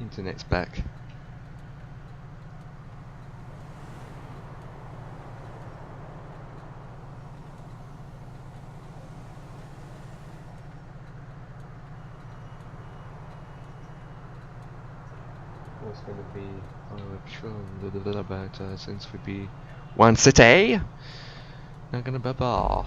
Internet's back. What's going to be about since we be one city? Not gonna baba.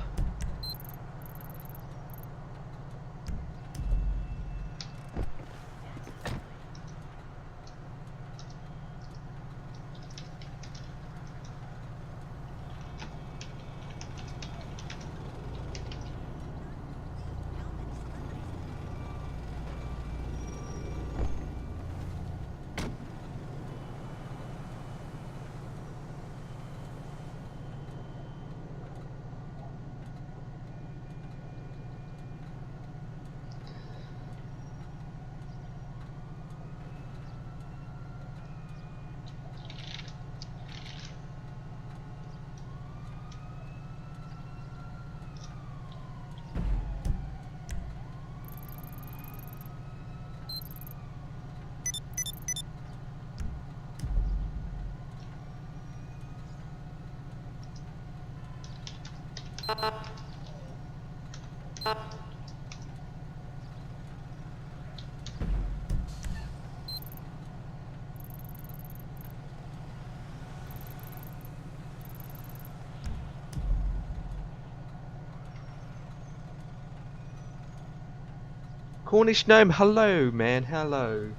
Cornish Gnome, hello man, hello.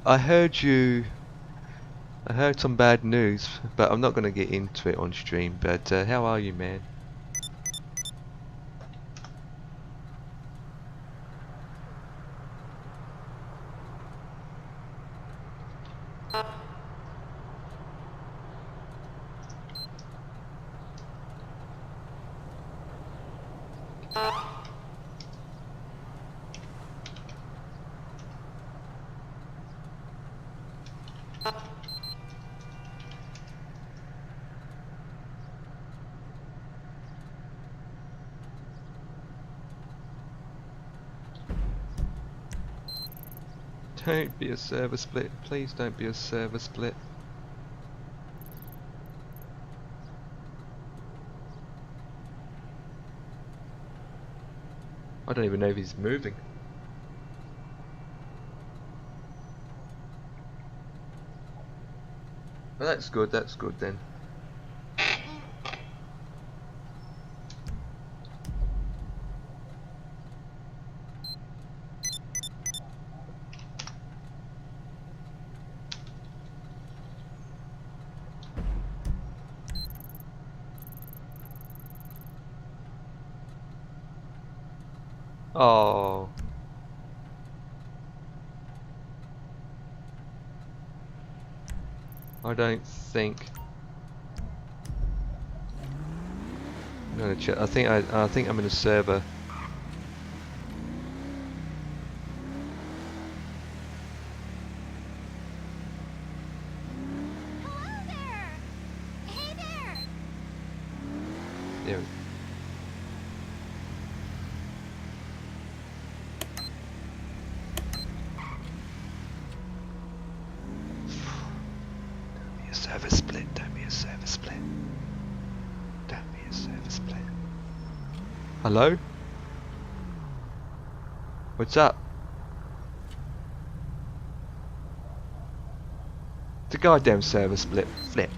I heard some bad news, but I'm not going to get into it on stream, but how are you, man? Don't be a server split. Please don't be a server split. I don't even know if he's moving. Well, that's good then. Oh. I don't think I'm gonna check. I think I'm in a server. Hello there! Hey there! There. Don't be a server split. Don't be a server split. Don't be a server split. Hello? What's up? It's a goddamn server split. Flip.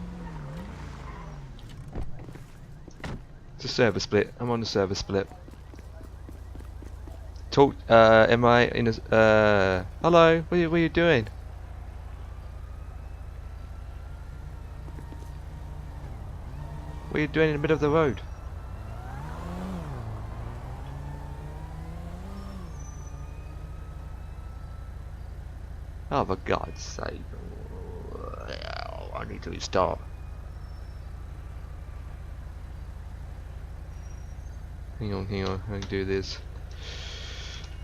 It's a server split. I'm on a server split. Talk. Am I in a? Hello. What are you doing? What are you doing in the middle of the road? Oh, for God's sake. I need to restart. Hang on. I can do this.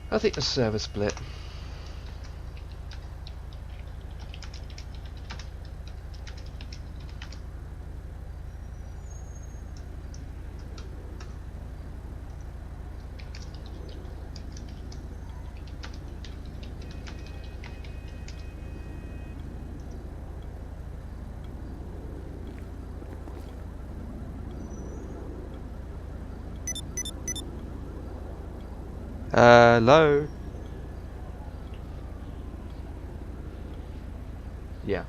I think the server split. Hello? Yeah.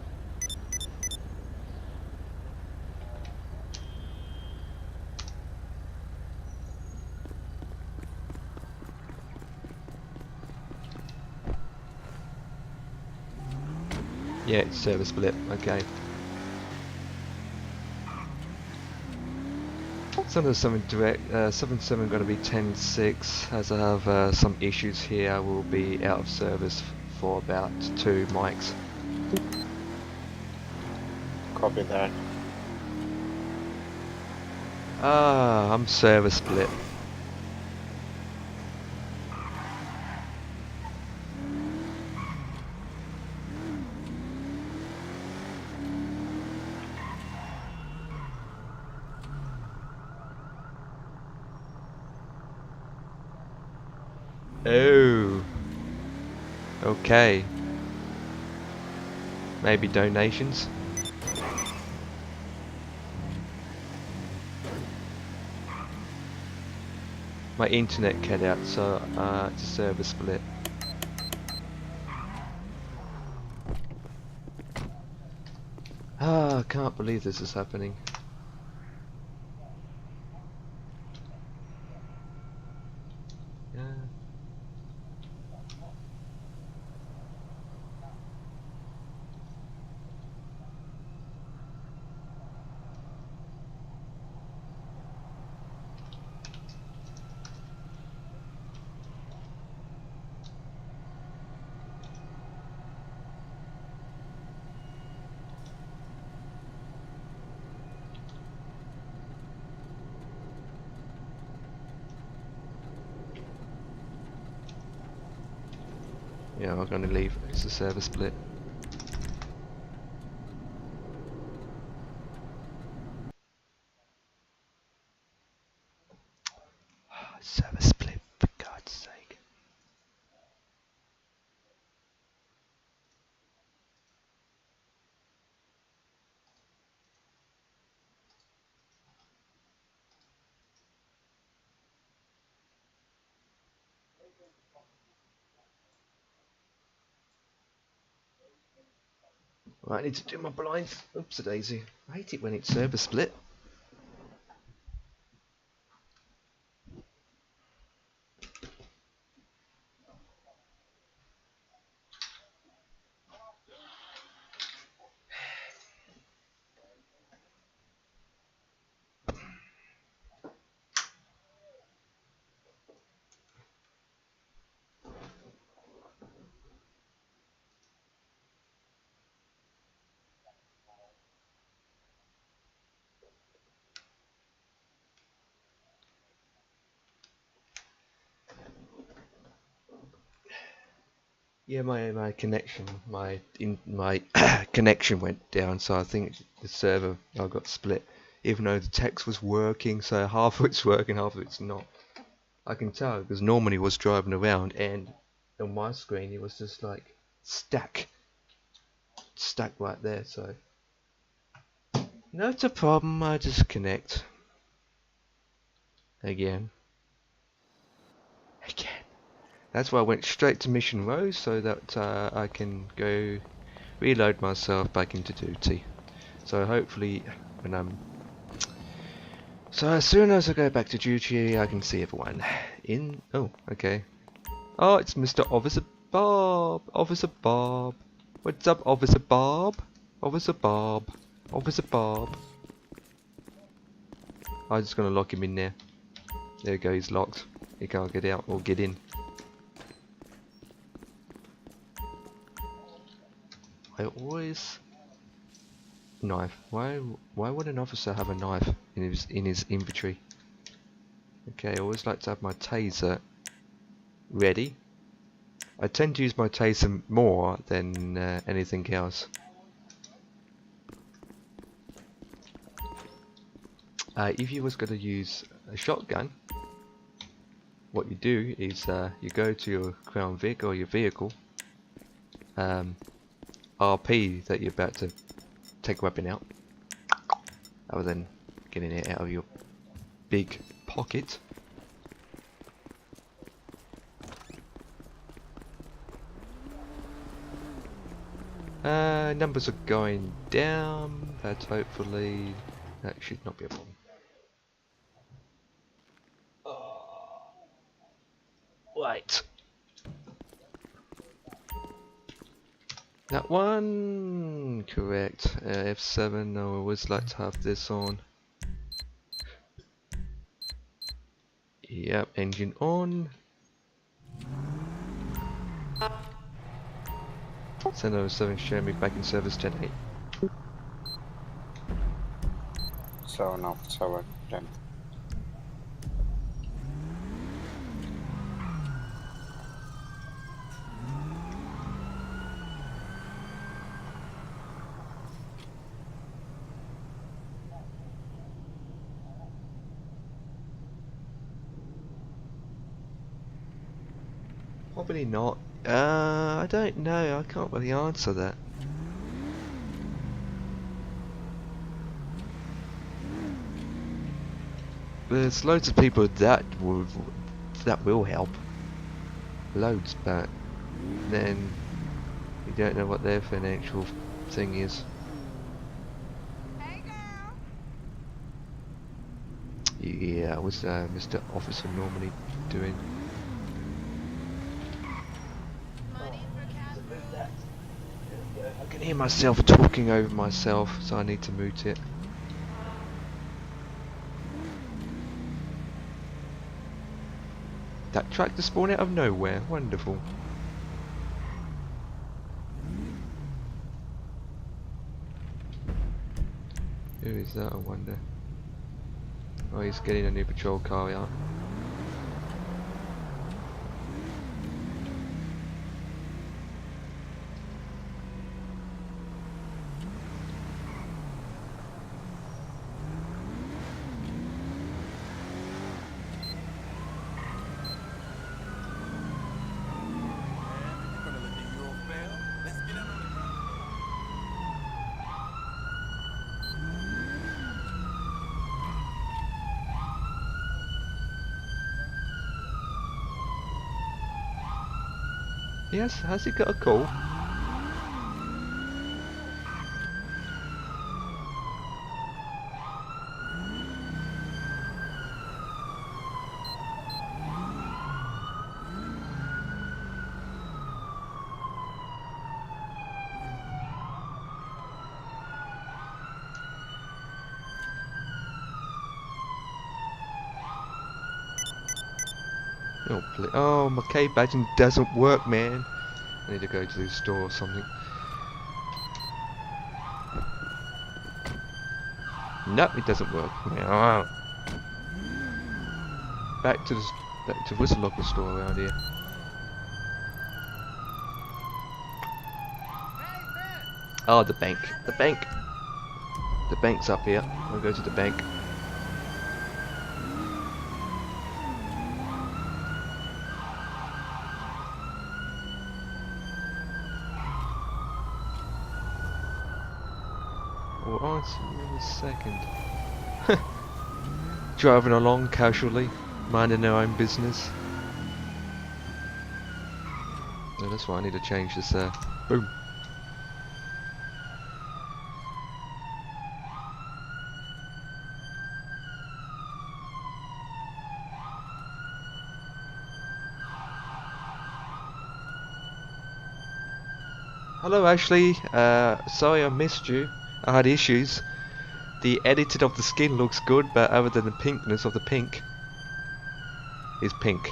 Yeah, it's service split. Okay. Some of the 7.7 going to be 10.6, as I have some issues here. I will be out of service for about 2 mics. Copy that. Ah, I'm service split. Oh. Okay. Maybe donations? My internet cut out, so it's a service split. Ah, I can't believe this is happening. Yeah. Yeah, I'm gonna leave. It's a service split. Service split, for God's sake. Right, I need to do my blinds. Oops a daisy. I hate it when it's service split. Yeah, my connection, my connection went down, so I think the server I got split. Even though the text was working, so half of it's working, half of it's not. I can tell because normally was driving around, and on my screen it was just like stack right there. So not a problem. I just connect again. That's why I went straight to Mission Row so that I can go reload myself back into duty. So hopefully when I'm so as soon as I go back to duty I can see everyone in. Oh, okay. Oh, it's Mr. Officer Bob. Officer Bob. What's up, Officer Bob? Officer Bob. Officer Bob. I'm just gonna lock him in there. There we go, he's locked. He can't get out or get in. I always knife. Why would an officer have a knife in his inventory? Okay, I always like to have my taser ready. I tend to use my taser more than anything else. If you was going to use a shotgun, what you do is you go to your Crown Vic or your vehicle, RP that you're about to take a weapon out, other than getting it out of your big pocket. Numbers are going down, but hopefully that should not be a problem. Right. That one, correct. F7, I always like to have this on. Yep, engine on. 707 showing me back in service 10-8. 707, 10. Probably not. I don't know. I can't really answer that. There's loads of people that will help. Loads, but then you don't know what their financial thing is. Hey, girl. Yeah, what's Mr. Officer normally doing? Money for cat food. I can hear myself talking over myself, so I need to mute it. That tractor spawned out of nowhere. Wonderful. Who is that, I wonder? Oh, he's getting a new patrol car out. Yes, has he got a call? Oh, my K badging doesn't work, man. I need to go to the store or something. Nope, it doesn't work. Back to what's the local store around here? Oh, the bank. The bank. The bank's up here. I'll go to the bank. We'll answer in a second. Driving along casually, minding their own business. No, that's why I need to change this. Boom. Hello, Ashley. Sorry I missed you. I had issues. The editing of the skin looks good, but other than the pinkness of the pink is pink.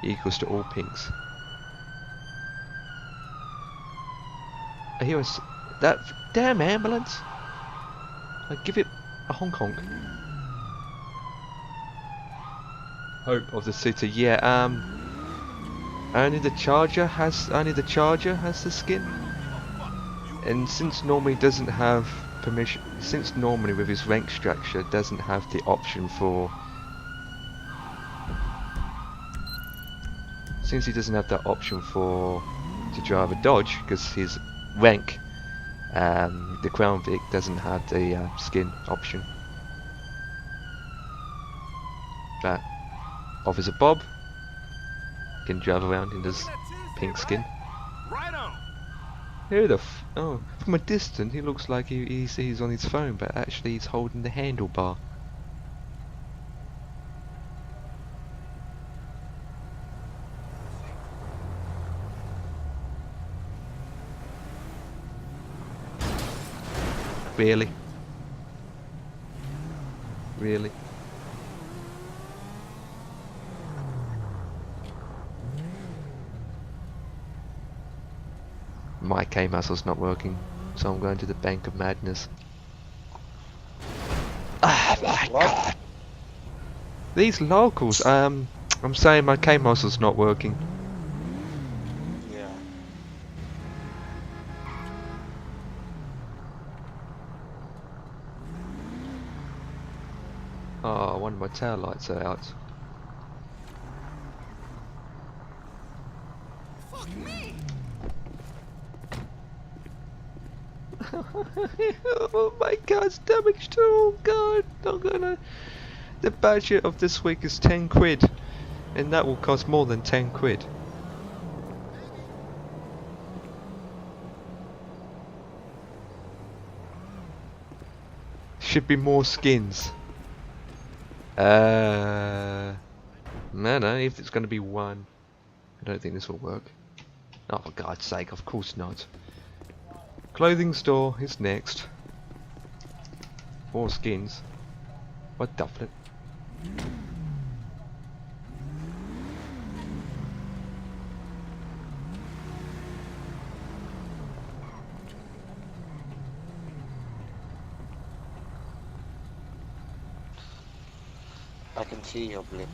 Equals to all pinks. I hear that damn ambulance. I give it a honk honk. Hope of the city. Yeah. Only the Charger has the skin. And since normally doesn't have permission, since normally with his rank structure doesn't have the option for, since he doesn't have that option for to drive a Dodge because his rank, the Crown Vic doesn't have the skin option. But Officer Bob can drive around in his pink skin. Right on. Who the oh, from a distance he looks like he's on his phone, but actually he's holding the handlebar. Really? Really? My K muscle's not working, so I'm going to the bank of madness. Ah, my God! These locals, I'm saying my K muscle's not working. Yeah. Oh, one of my tail lights are out. Fuck me! Oh my God, it's damaged. Oh God, I'm gonna. The budget of this week is 10 quid, and that will cost more than 10 quid. Should be more skins. No, if it's gonna be one, I don't think this will work. Oh, for God's sake, of course not. Clothing store is next. 4 skins. What the flip? I can see your blip.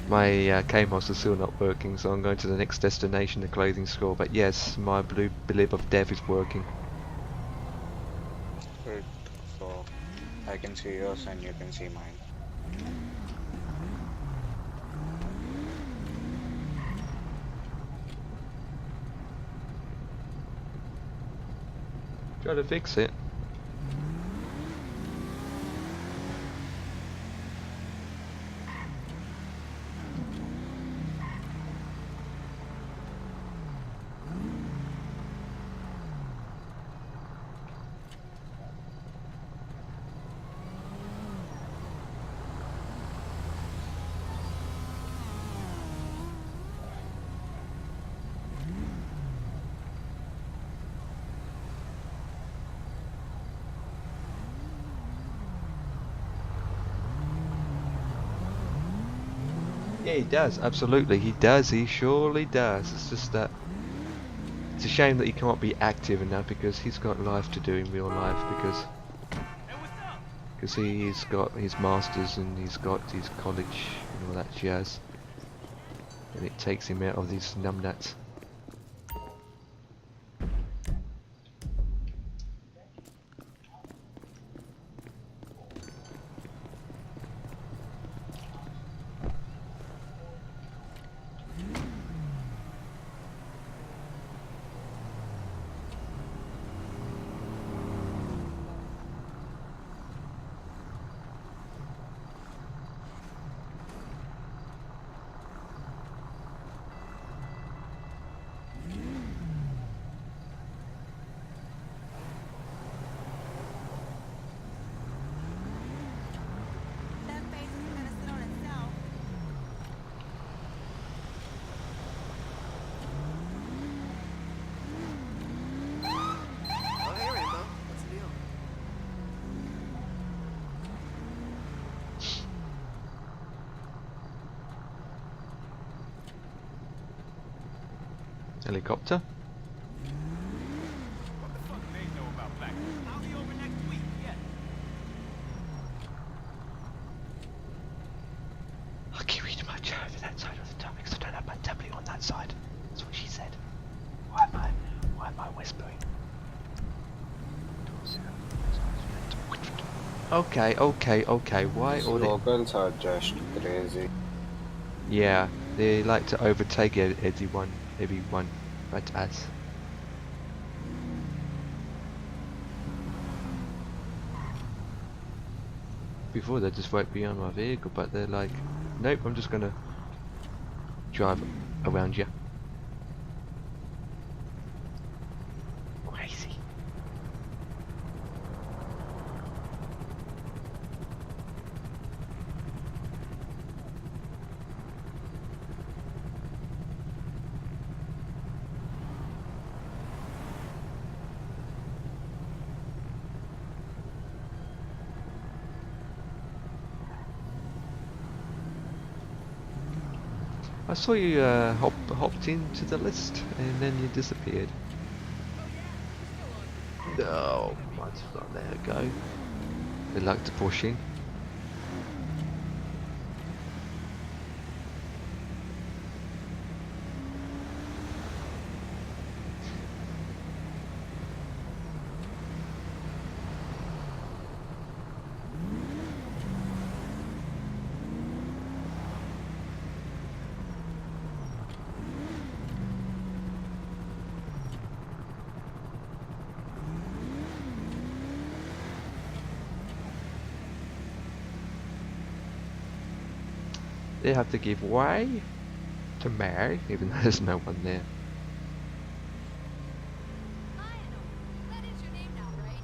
My K-Moss is still not working, so I'm going to the next destination, the clothing store. But yes, my blue blip of death is working. Good. So I can see yours and you can see mine. Try to fix it. Yeah, he does. Absolutely, he does. He surely does. It's just that it's a shame that he can't be active enough because he's got life to do in real life. Because he's got his masters and he's got his college and all that jazz, and it takes him out of these numbnuts. That face is gonna sit on itself. Oh, hey, Rainbow. What's the deal? Helicopter? What the fuck they know about Black? I'll be over next week, yeah. I keep reading my chair over that side of the tummy because I don't have my tablet on that side. That's what she said. Why am I whispering? Okay. Why all the... Locals are just crazy. Yeah, they like to overtake everyone, but us. Before they just right beyond my vehicle, but they're like, nope, I'm just gonna drive around you. I saw you hopped into the list and then you disappeared. Oh, might well, there we go. They like to push in. They have to give way to Mary, even though there's no one there. Lionel, that is your name now, right?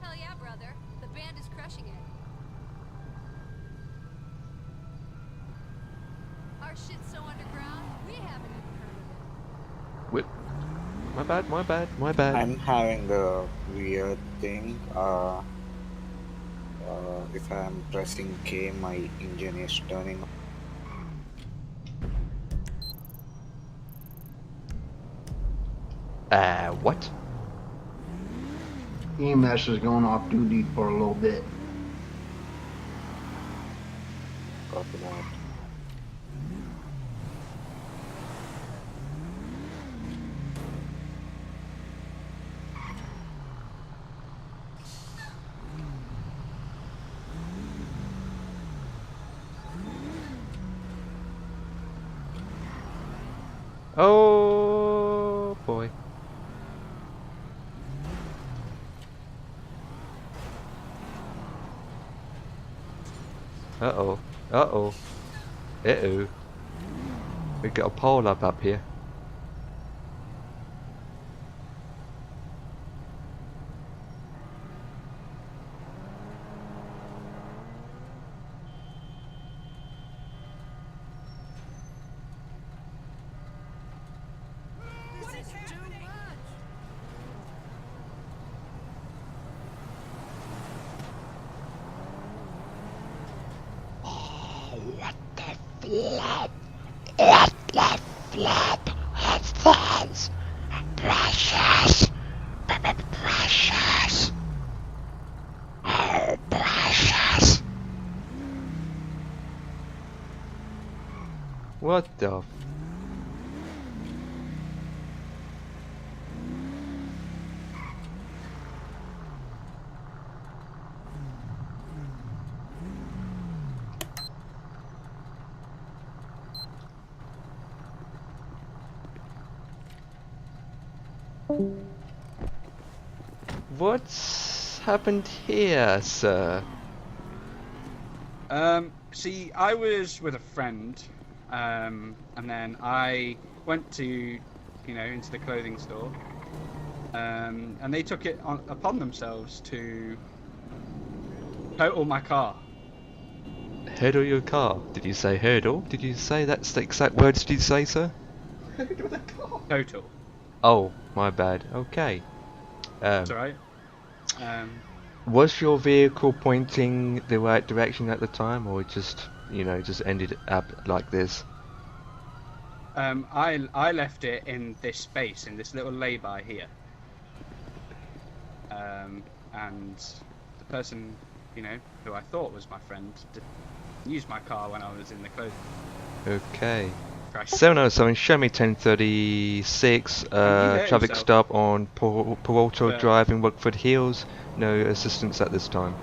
Hell yeah, brother. The band is crushing it. Our shit's so underground, we haven't even heard of it. Whip. My bad, my bad, my bad. I'm having a weird thing. If I'm pressing K, my engine is turning on. What? EMS is going off duty for a little bit. Copy that. Oh boy. Uh-oh. Uh-oh. Uh-oh. We got a pole up here. What is happening? What the flop? What the flop? That's precious. Precious. Oh, precious. What the? What's happened here, sir? See, I was with a friend, and then I went to, into the clothing store, and they took it upon themselves to total my car. Hurdle your car. Did you say hurdle? Did you say that's the exact words did you say, sir? Total. Oh, my bad. Okay. That's alright. Was your vehicle pointing the right direction at the time, or just, just ended up like this? I left it in this space, in this little lay-by here. And the person, who I thought was my friend, used my car when I was in the clothing. Okay. Christ. 707, show me 1036, hurt traffic himself. stop on Peralta But- Drive in Rockford Hills, no assistance at this time.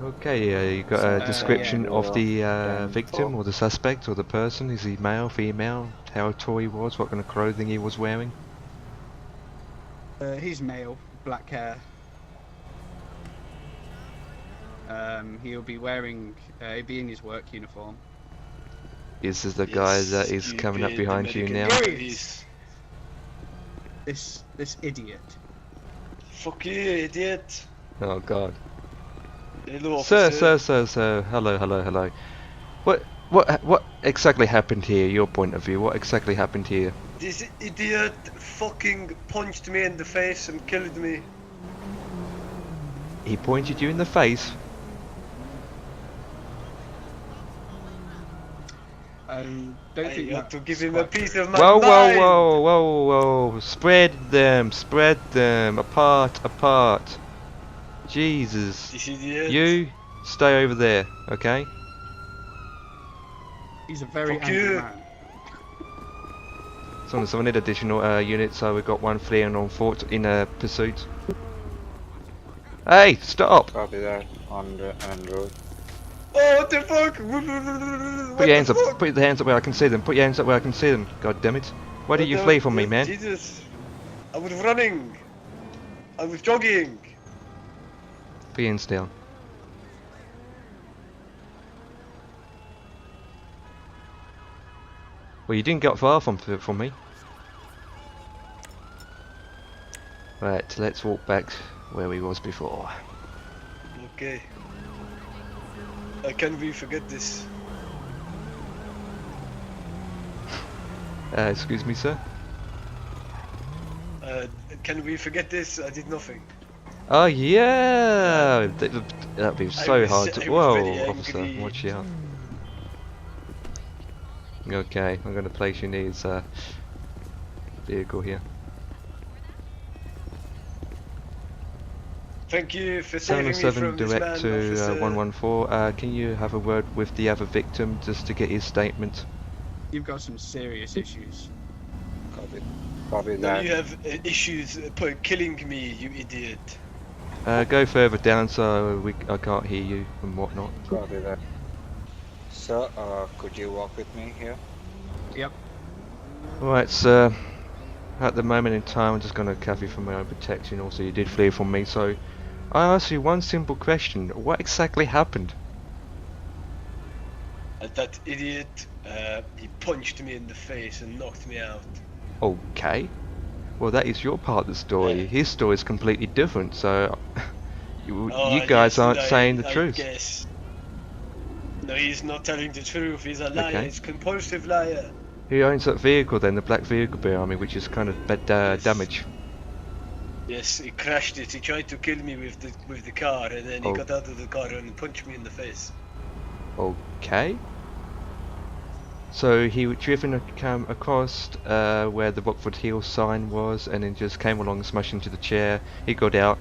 Okay, you got a yeah, description of the 10-4. victim or the suspect or the person? Is he male, female, how tall he was, what kind of clothing he was wearing? He's male, black hair. He'll be wearing, he'll be in his work uniform. Is this the guy that is coming up behind you now? Police. This idiot. Fuck you, idiot. Oh god. Hello, Sir, officer. hello. What exactly happened here, your point of view? What exactly happened here? This idiot fucking punched me in the face and killed me. He pointed you in the face. Don't I think had to that's give him a quite piece true. of my Whoa, mind. whoa, whoa, whoa, whoa! Spread them, apart. Jesus. This idiot. You stay over there, okay? He's a very Fuck angry you. man. So I need additional units, so we've got one fleeing on foot in pursuit. Hey, stop! Copy that. On the road. Oh, what the fuck? Put your hands up. Put your hands up where I can see them. Put your hands up where I can see them. God damn it! Why did you flee from me, man? Jesus. I was running. I was jogging. Put your hands down. Well, you didn't get far from me. Right, let's walk back where we was before. Okay. Can we forget this? Excuse me, sir. Can we forget this? I did nothing. Oh yeah, that'd be so was- hard I to. was Whoa, very officer, angry. watch out. Okay, I'm gonna place you near his vehicle here. Thank you for saving me 707 from this man, direct to officer. 114. Can you have a word with the other victim just to get his statement? You've got some serious issues. Copy No, that. you have issues killing me, you idiot. Go further down so I can't hear you and whatnot. Copy that. Sir, could you walk with me here? Yep. Right, sir. At the moment in time, I'm just going to cover you for my own protection. Also, you did flee from me, so I ask you one simple question: what exactly happened? That idiot, he punched me in the face and knocked me out. Okay. Well, that is your part of the story. Yeah. His story is completely different. So, you Oh, guys yes, aren't I- saying the I truth. guess. No, he's not telling the truth. He's a liar. Okay. He's a compulsive liar. Who owns that vehicle then? The black vehicle behind me, which is kind of bad Yes. damage. Yes, he crashed it. He tried to kill me with the car, and then he Oh. got out of the car and punched me in the face. Okay. So he was driven across where the Rockford Hill sign was, and then just came along, smashed into the chair. He got out,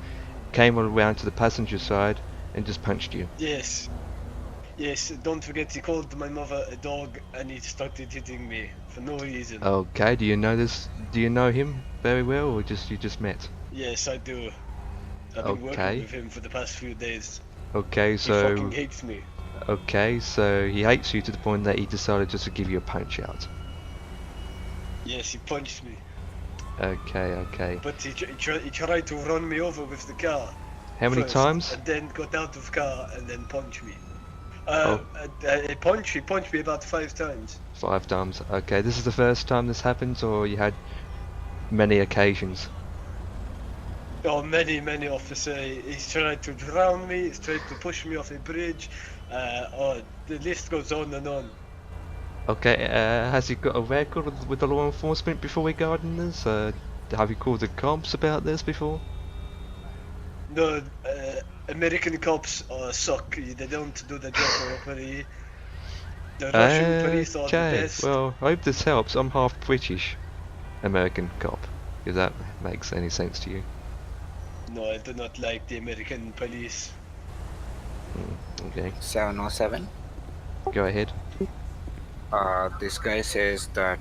came all around to the passenger side, and just punched you. Yes. Yes, don't forget he called my mother a dog and he started hitting me for no reason. Okay. Do you know this? Do you know him very well, or you just met? Yes, I do. I've been Okay. working with him for the past few days. Okay. He So. fucking hates me. Okay. So he hates you to the point that he decided just to give you a punch out. Yes, he punched me. Okay. Okay. But he tried to run me over with the car. How many first, times? And then got out of car and then punched me. Oh. He punched me about 5 times. 5 times. Okay. This is the first time this happens, or you had many occasions? Oh, many officer. He's tried to drown me. He's tried to push me off a bridge. Oh, the list goes on and on. Okay, has he got a record with the law enforcement before regarding this? Have you called the cops about this before? No, American cops suck. They don't do the job properly. The Russian police are the Okay, best. well, I hope this helps. I'm half British American cop, if that makes any sense to you. No, I do not like the American police. Okay, 707. go ahead. This guy says that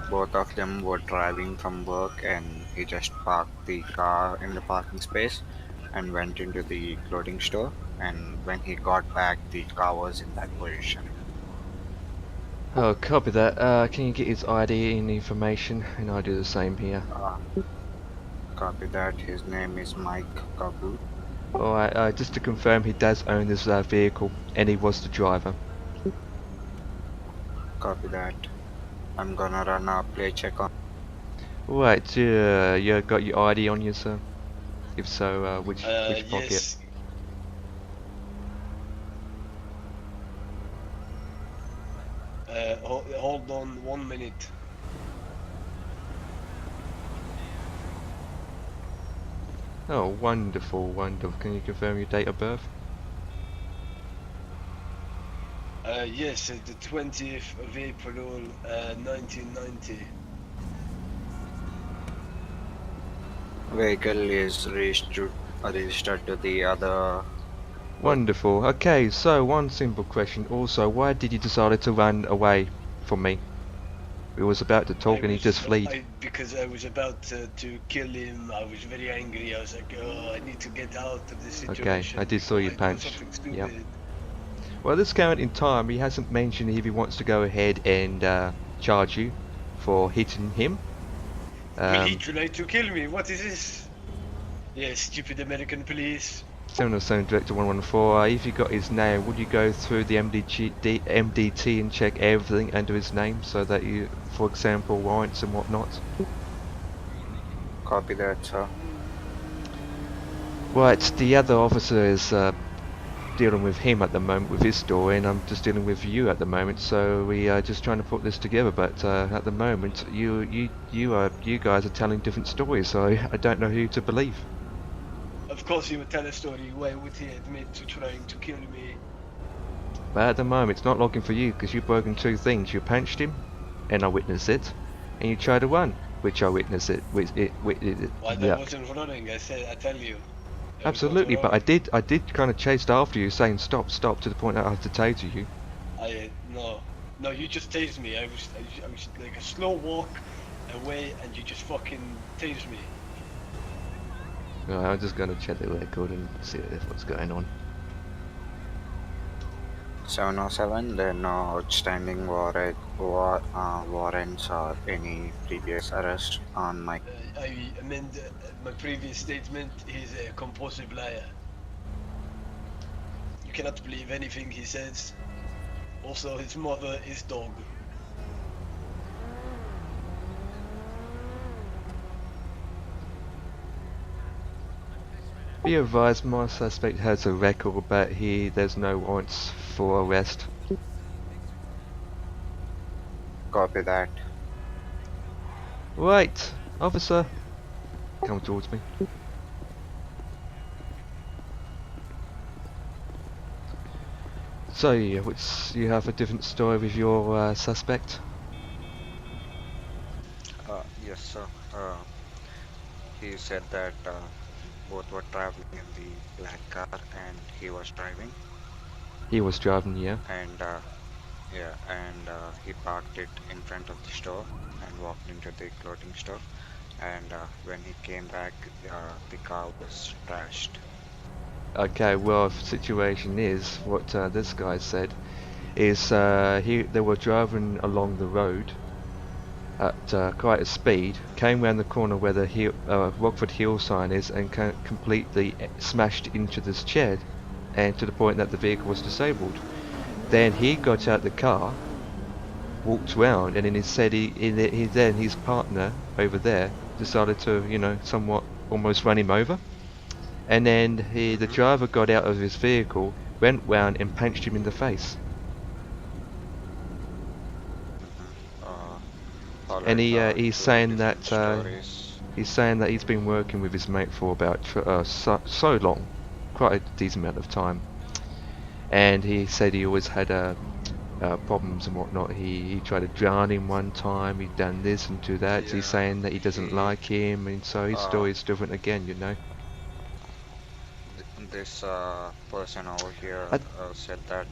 both of them were driving from work and he just parked the car in the parking space and went into the clothing store, and when he got back the car was in that position. Oh, copy that. Can you get his ID and information? And I'll do the same here. Copy that. His name is Mike Kabul. Alright, just to confirm, he does own this vehicle, and he was the driver. Copy that. I'm gonna run a play check on. Right, you got your ID on you, sir? If so, which pocket? Yes. Hold on 1 minute. Oh, wonderful, wonderful. Can you confirm your date of birth? Yes, the 20th of April, 1990. Vehicle is registered to the other. Wonderful. Okay, so one simple question. Also, why did you decide to run away from me? We was about to talk and he just fled. Because I was about to kill him. I was very angry. I was like, oh, I need to get out of this situation. I did saw you before I do punch. something stupid. Yep. Well, this current in time, he hasn't mentioned if he wants to go ahead and charge you for hitting him. Will he try to kill me? What is this? Yeah, stupid American police. 707 Director 114, if you got his name, would you go through the MDT and check everything under his name so that you, for example, warrants and whatnot? Copy that, sir. Right, the other officer is dealing with him at the moment with his story, and I'm just dealing with you at the moment. So we are just trying to put this together. But at the moment, you guys are telling different stories, so I don't know who to believe. Of course he would tell a story. Why would he admit to trying to kill me? But at the moment, it's not looking for you because you've broken two things. You punched him, and I witnessed it, and you tried to run, which I witnessed it. Well, that wasn't running. I tell you. Absolutely, but I did kind of chase after you, saying stop, stop, to the point that I had to tase you. No, you just tased me. I was like a slow walk away, and you just fucking tased me. No, I'm just gonna check the record and see what's going on. 707, there are no outstanding warrants or any previous arrest on Mike. I amend my previous statement. He's a compulsive liar. You cannot believe anything he says. Also, his mother is dog. Be advised, my suspect has a record, but there's no warrants for arrest. Copy that. Right, officer, come towards me. So, you have a different story with your suspect? Yes, sir. He said that both were traveling in the black car and he was driving. He was driving, yeah. And he parked it in front of the store and walked into the clothing store. And when he came back, the car was trashed. Okay, well, the situation is what this guy said is they were driving along the road at quite a speed, came round the corner where the Rockford Hill sign is, and completely smashed into this shed, and to the point that the vehicle was disabled. Then he got out the car, walked round, and then he said then his partner over there decided to, somewhat almost run him over. And then the driver got out of his vehicle, went round and punched him in the face. And he's saying that he's been working with his mate for about so long, quite a decent amount of time. And he said he always had problems and whatnot. He tried to drown him one time. He'd done this and do that. Yeah, he's saying that he doesn't like him, and so his story is different again, This person over here said that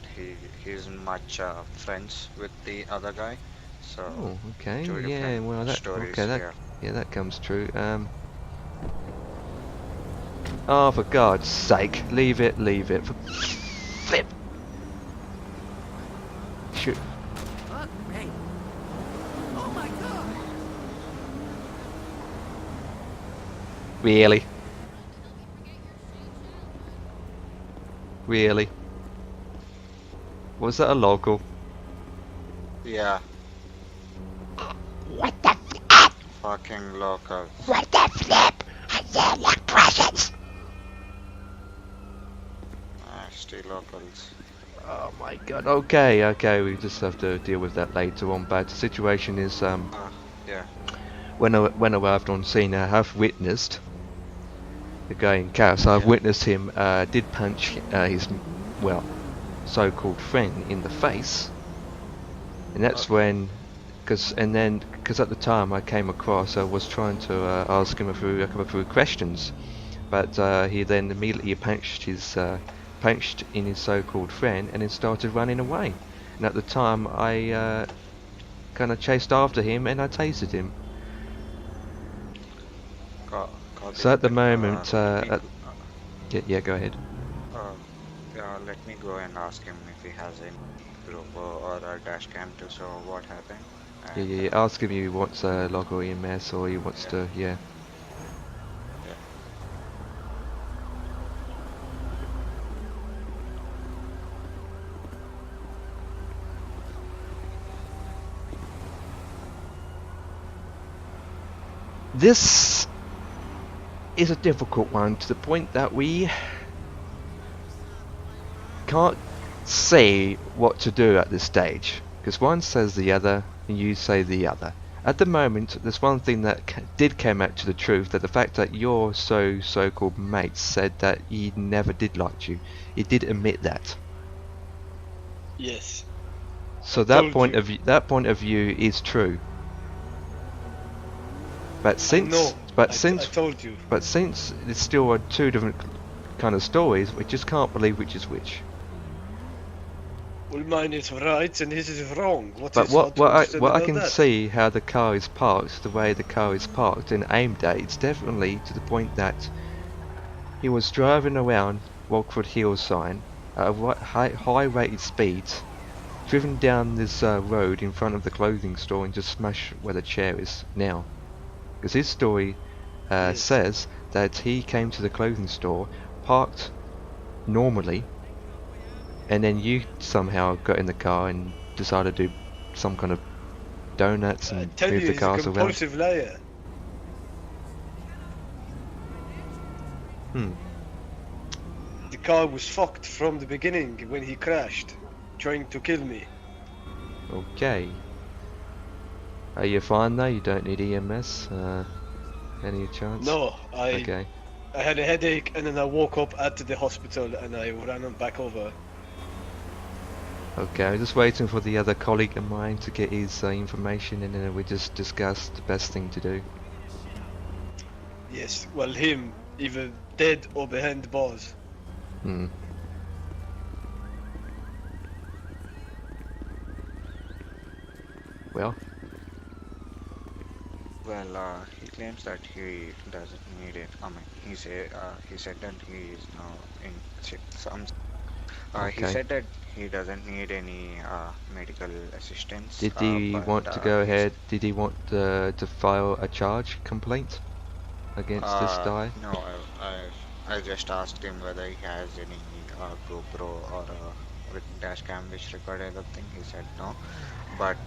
he's much friends with the other guy. So okay, yeah, well that comes true. Oh, for God's sake, leave it. Flip. Shoot. Fuck me. Oh my god. Really? Really? Was that a local? Yeah. What the flip? Fucking local. What the flip? I said like presents. Nasty locals. Oh my God. Okay, we just have to deal with that later on. But the situation is, yeah. when I arrived on scene, I have witnessed the guy in car. So I've Yeah. witnessed him did punch his, well, so-called friend in the face, and that's Okay. when, because at the time I came across, I was trying to ask him a couple of questions, but he then immediately punched in his so-called friend and then started running away. And at the time I kind of chased after him and I tased him. Copy So at the that. moment, Let me yeah, go ahead. let me go and ask him if he has any group or a dash cam to show what happened. Yeah, And yeah, ask him if he wants a log or EMS or he wants yeah, to, yeah. yeah. This is a difficult one to the point that we can't say what to do at this stage, because one says the other and you say the other. At the moment, there's one thing that did come out to the truth, that the fact that your so-called mate said that he never did like you. He did admit that. Yes. So Told you. that point of view is true. But since I told you. but since it's still two different kind of stories, we just can't believe which is which. Well, mine is right and his is wrong. But Hard to understand what I about can that? see how the car is parked, the way the car is parked and aimed at, it's definitely to the point that he was driving around Walkford Hill sign at a high rated speed, driven down this road in front of the clothing store and just smashed where the chair is now. Because his story Yes. says that he came to the clothing store, parked normally, and then you somehow got in the car and decided to do some kind of donuts I and tell move you, the he's a cars around. compulsive liar. The car was fucked from the beginning when he crashed, trying to kill me. Okay. Are you fine though? You don't need EMS? Any chance? No, Okay. I had a headache and then I woke up at the hospital and I ran on back over. Okay, I'm just waiting for the other colleague of mine to get his information and then we just discuss the best thing to do. Yes, well, him, either dead or behind bars. Hmm. Well, Well, he claims that he doesn't need it. I mean, he said that he is now in some. He okay. said that he doesn't need any medical assistance. Did he But want to go he's ahead? Did he want to file a charge complaint against this guy? no. I just asked him whether he has any GoPro or with dash cam which record everything. He said no, but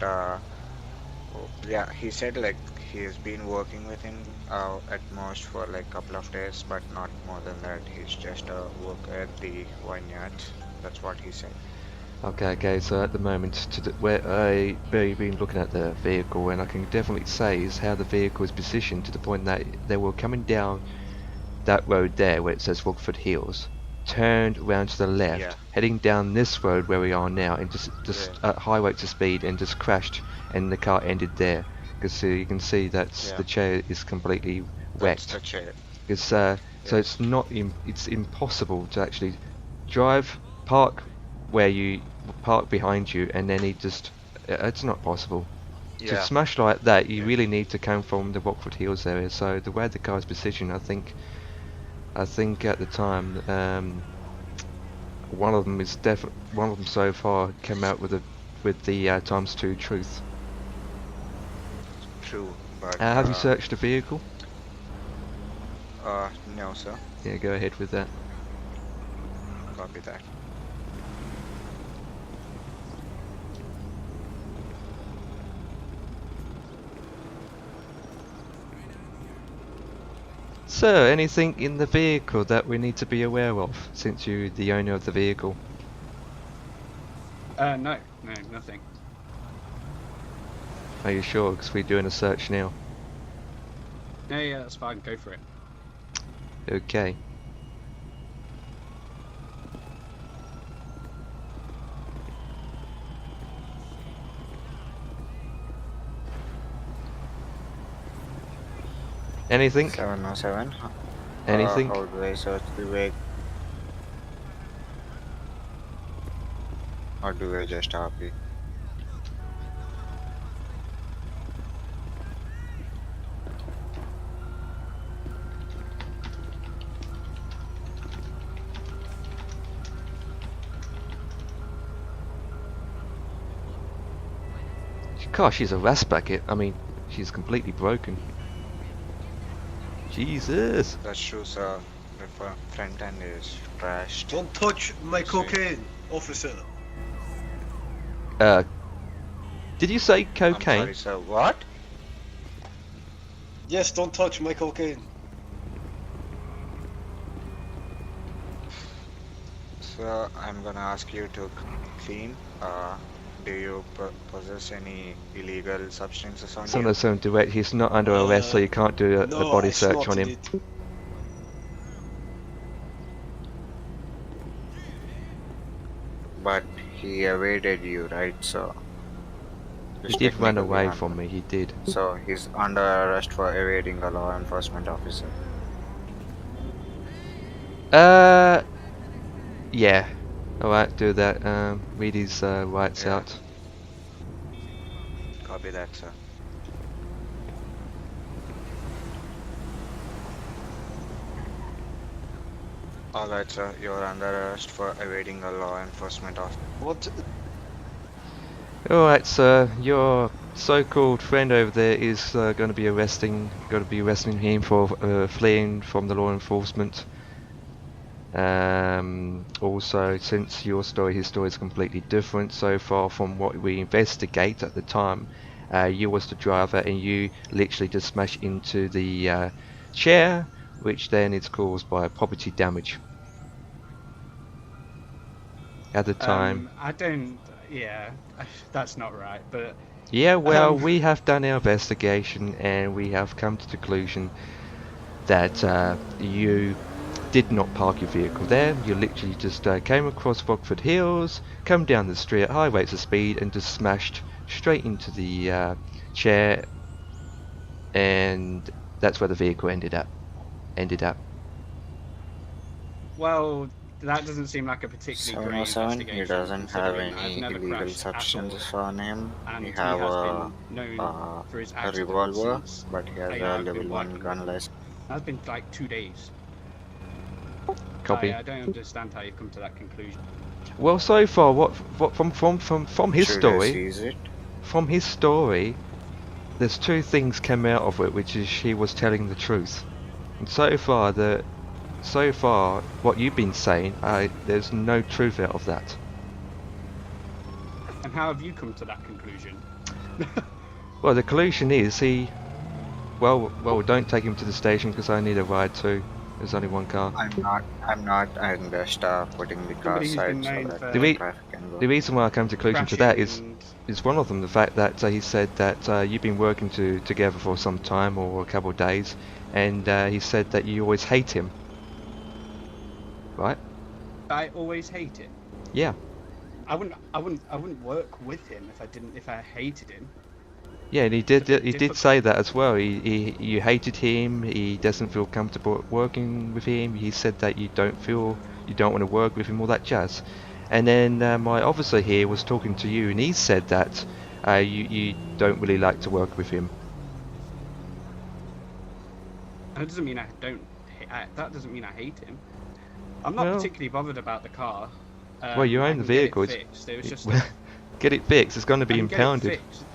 yeah, he said like he has been working with him at most for like couple of days, but not more than that. He's just a worker at the vineyard. That's what he said. Okay, so at the moment, where I've been looking at the vehicle, and I can definitely say is how the vehicle is positioned to the point that they were coming down that road there where it says Walkford Hills, turned round to the left, Yeah. heading down this road where we are now, and just Yeah. at high rates of speed, and just crashed, and the car ended there. Because you can see that Yeah. the chair is completely That's wrecked. the chair. Because so Yes. it's not it's impossible to actually drive, park where you park behind you, and then he just it's not possible. To Yeah. smash like that, you Yes. really need to come from the Rockford Hills area. So the way the car is positioned, I think at the time, one of them so far came out with the ×2 truth. True, but Have you searched the vehicle? no, sir. Yeah, go ahead with that. Copy that. So, anything in the vehicle that we need to be aware of, since you're the owner of the vehicle? No, nothing. Are you sure? Because we're doing a search now. No, yeah, that's fine. Go for it. Okay. Anything? 707. Anything? How do I search the vehicle? Or do I just RP? Gosh, she's a rust bucket. I mean, she's completely broken. Jesus. That shows the front end is trashed. Don't touch my cocaine, officer. Did you say I'm cocaine? sorry, sir. What? Yes, don't touch my cocaine. Sir, I'm gonna ask you to clean. Do you possess any illegal substances on you? 707 direct. He's not under arrest, so you can't do a No, body it's search not on him. indeed. But he evaded you, right, sir? He did run away from me. He did. So he's under arrest for evading a law enforcement officer. Yeah. Alright, do that. Read his rights Yeah. out. Copy that, sir. Alright, sir. You're under arrest for evading a law enforcement officer. What? Alright, sir. Your so-called friend over there is going to be arresting him for fleeing from the law enforcement. Also, since his story is completely different so far from what we investigate at the time. You was the driver and you literally just smashed into the chair, which then is caused by property damage. At the time. I don't. Yeah, that's not right. But Yeah, well, we have done our investigation and we have come to the conclusion that you did not park your vehicle there. You literally just came across Rockford Hills, come down the street at high rates of speed and just smashed straight into the chair, and that's where the vehicle ended up. well, that doesn't seem like a particularly great 707, investigation. he doesn't have considering I've any never illegal crashed at all, substances on him. and He he have has been known for his a accidents revolver, since but he has I a have level been 1 working gun with him. license. That's been like 2 days. Copy. I don't understand how you've come to that conclusion. Well, so far, what from his Should I story, seize it? from his story, there's two things came out of it, which is she was telling the truth. And so far, what you've been saying, there's no truth out of that. And how have you come to that conclusion? Well, the conclusion is well, don't take him to the station because I need a ride too. There's only one car. I'm not, I'm just putting the car Somebody who's been aside so known that for- the traffic can go. The reason why I come to the conclusion to that Crashing is one of them the fact that he said that you've been working together for some time or a couple of days, and he said that you always hate him. Right? I always hate it. Yeah. I wouldn't work with him if I hated him. Yeah, and he did difficult. say that as well. You hated him. He doesn't feel comfortable working with him. He said that you don't want to work with him, all that jazz. And then my officer here was talking to you, and he said that you don't really like to work with him. That doesn't mean I don't. That doesn't mean I hate him. I'm not Well- particularly bothered about the car. Well, you I own the can get it vehicle. fixed. It was just Get it fixed. It's going to I be can get it impounded. fixed.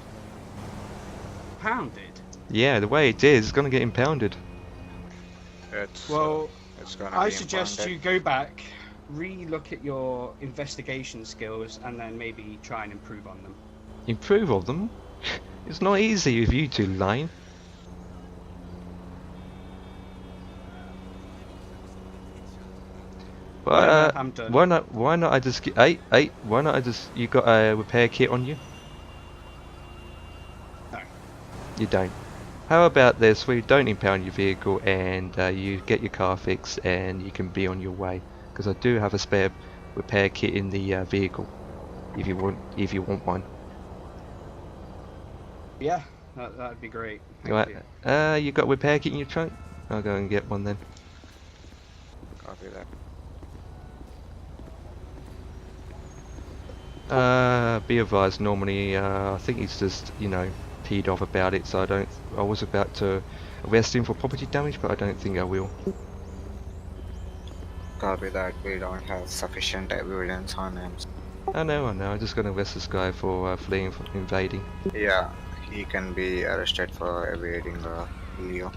Pounded. Yeah, the way it is, it's going to get impounded. Well, it's gonna I be suggest impounded. you go back, re-look at your investigation skills, and then maybe try and improve on them. Improve on them? It's not easy with you two lying. Whatever, I'm done. Why not I just get, why not I just, you got a repair kit on you? No. You don't. How about this? We don't impound your vehicle and you get your car fixed and you can be on your way. Because I do have a spare repair kit in the vehicle, if you want one. Yeah, that'd be great. Thank Right. you. You got a repair kit in your trunk? I'll go and get one then. Copy that. Be advised. Normally, I think he's just peed off about it. So I was about to arrest him for property damage, but I don't think I will. Copy that. We don't have sufficient evidence on him. I know. I'm just gonna arrest this guy for fleeing from invading. Yeah, he can be arrested for evading Leo.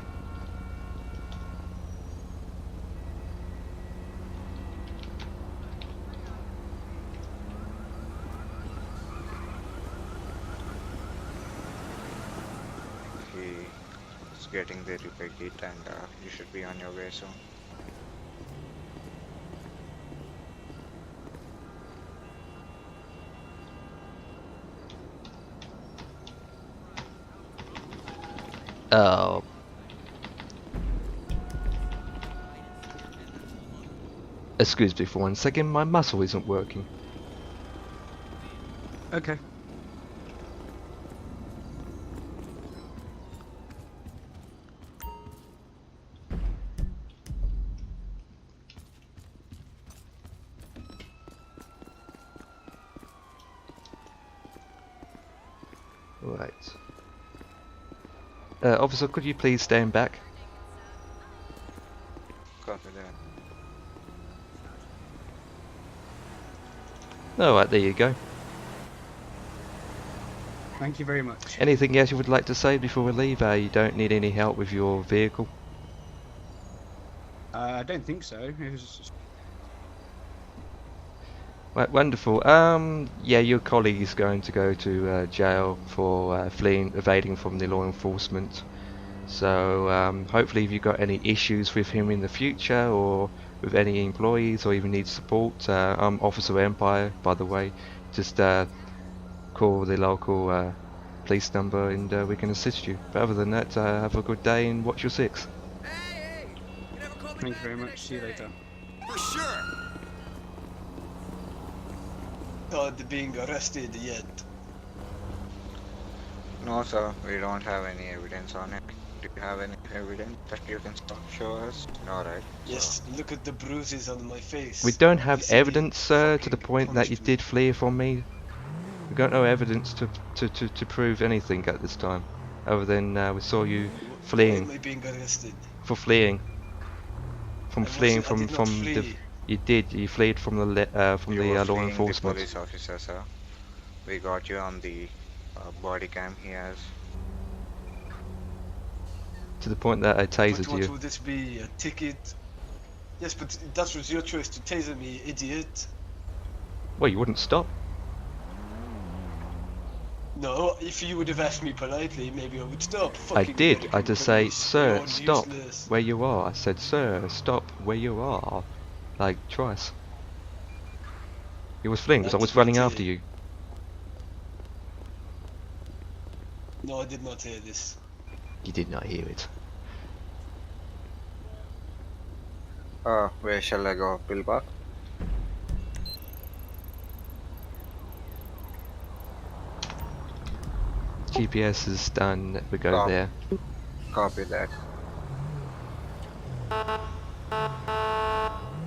He's getting the repair kit and you should be on your way soon. Oh. Excuse me for 1 second, my muscle isn't working. Okay. Right. Officer, could you please stand back? Copy that. Alright, there you go. Thank you very much. Anything else you would like to say before we leave? You don't need any help with your vehicle? I don't think so. It was Right, wonderful. Yeah, your colleague is going to go to jail for evading from the law enforcement. So hopefully if you've got any issues with him in the future or with any employees or even need support, I'm Officer Empire, by the way. Just call the local police number and we can assist you. But other than that, have a good day and watch your six. Hey! You never called me Thank you very much. See you later. For sure! Not being arrested yet. No, sir. We don't have any evidence on it. Do you have any evidence that you can show us? No, right? Yes, look at the bruises on my face. We don't have This idiot evidence, sir, to the fucking point that you punched me. did flee from me. We got no evidence to prove anything at this time, other than we saw you Why am fleeing. I being arrested? For fleeing. From I fleeing wasn't- I from did not the. flee. You did. You fled from the You were law fleeing enforcement. the police officer, sir. We got you on the body cam he has. To the point that I But tasered what you. would this be? A ticket? Yes, but that was your choice to taser me, idiot. Well, you wouldn't stop. No, if you would have asked me politely, maybe I would stop. I Fucking did. I American just say, police, sir, you're all stop useless. where you are. I said, sir, stop where you are. Like twice. You was fleeing because I was That's running not after it. you. No, I did not hear this. You did not hear it. Where shall I go? Pillbach? GPS is done. We go Stop. there. Copy that.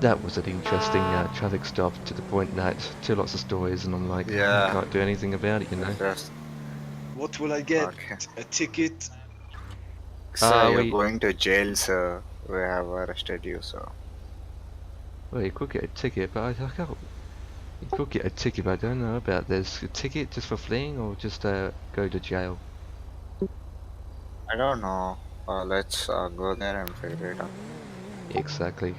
That was an interesting traffic stop to the point that two lots of stories and I'm like, Yeah. I can't do anything about it, you know. Just, What will I get? Okay. A ticket? sir, you're we- going to jail, sir. We have arrested you, sir. Well, you could get a ticket, but I can't. You could get a ticket, but I don't know about this. A ticket just for fleeing or just go to jail? I don't know. Let's go there and figure it out. Exactly.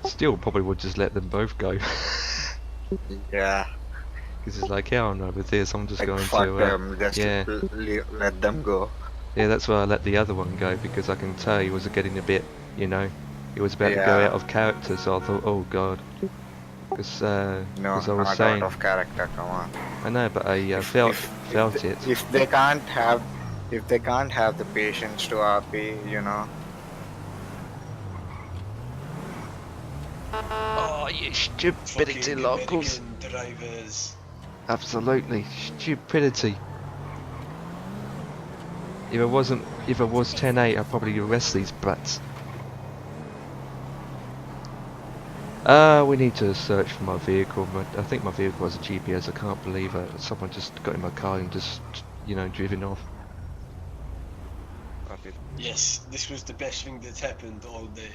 Still probably would just let them both go. Yeah. Because it's like, hell no, with this I'm just Like, going fuck to, them. Just yeah. let them go. Yeah, that's why I let the other one go, because I can tell he was getting a bit, you know, he was about to go out Yeah. of character. So I thought, oh god, because No, I was not out saying, of character. Come on. I know, but I If felt if if felt th- it. if they can't have if they can't have the patience to RP, you know. Oh, you stupidity, Fucking locals! American drivers. Absolutely stupidity. If I was 10-8, I'd probably arrest these brats. We need to search for my vehicle. I think my vehicle has a GPS. I can't believe it. Someone just got in my car and just, you know, driven off. Okay. Yes, this was the best thing that's happened all day.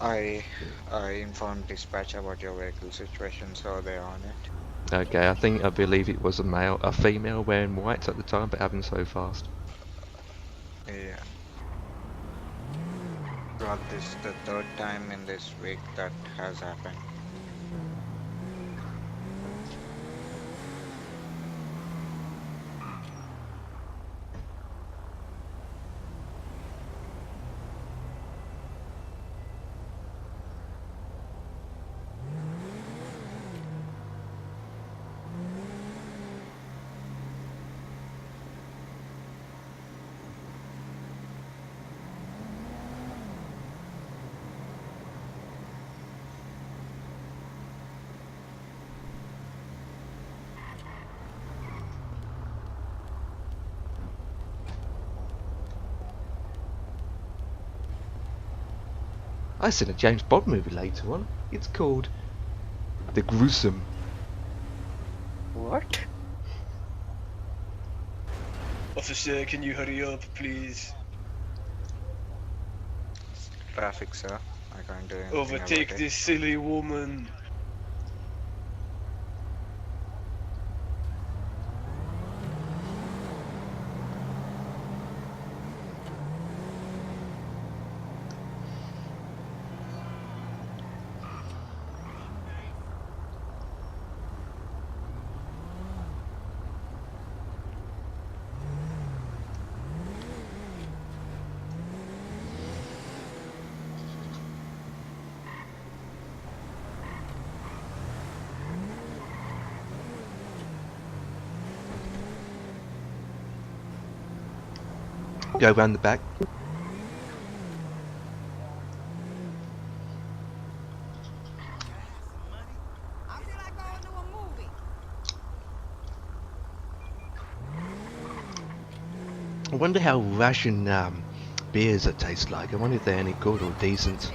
I informed dispatch about your vehicle situation, so they're on it. Okay, I believe it was a female wearing white at the time, but happened so fast. Yeah. Well, this is the third time in this week that has happened. I seen a James Bond movie later on. It's called The Gruesome. What? Officer, can you hurry up, please? Traffic, sir. I can't do anything Overtake about it. this silly woman. Go round the back. I feel like going to a movie. I wonder how Russian beers taste like. I wonder if they're any good or decent.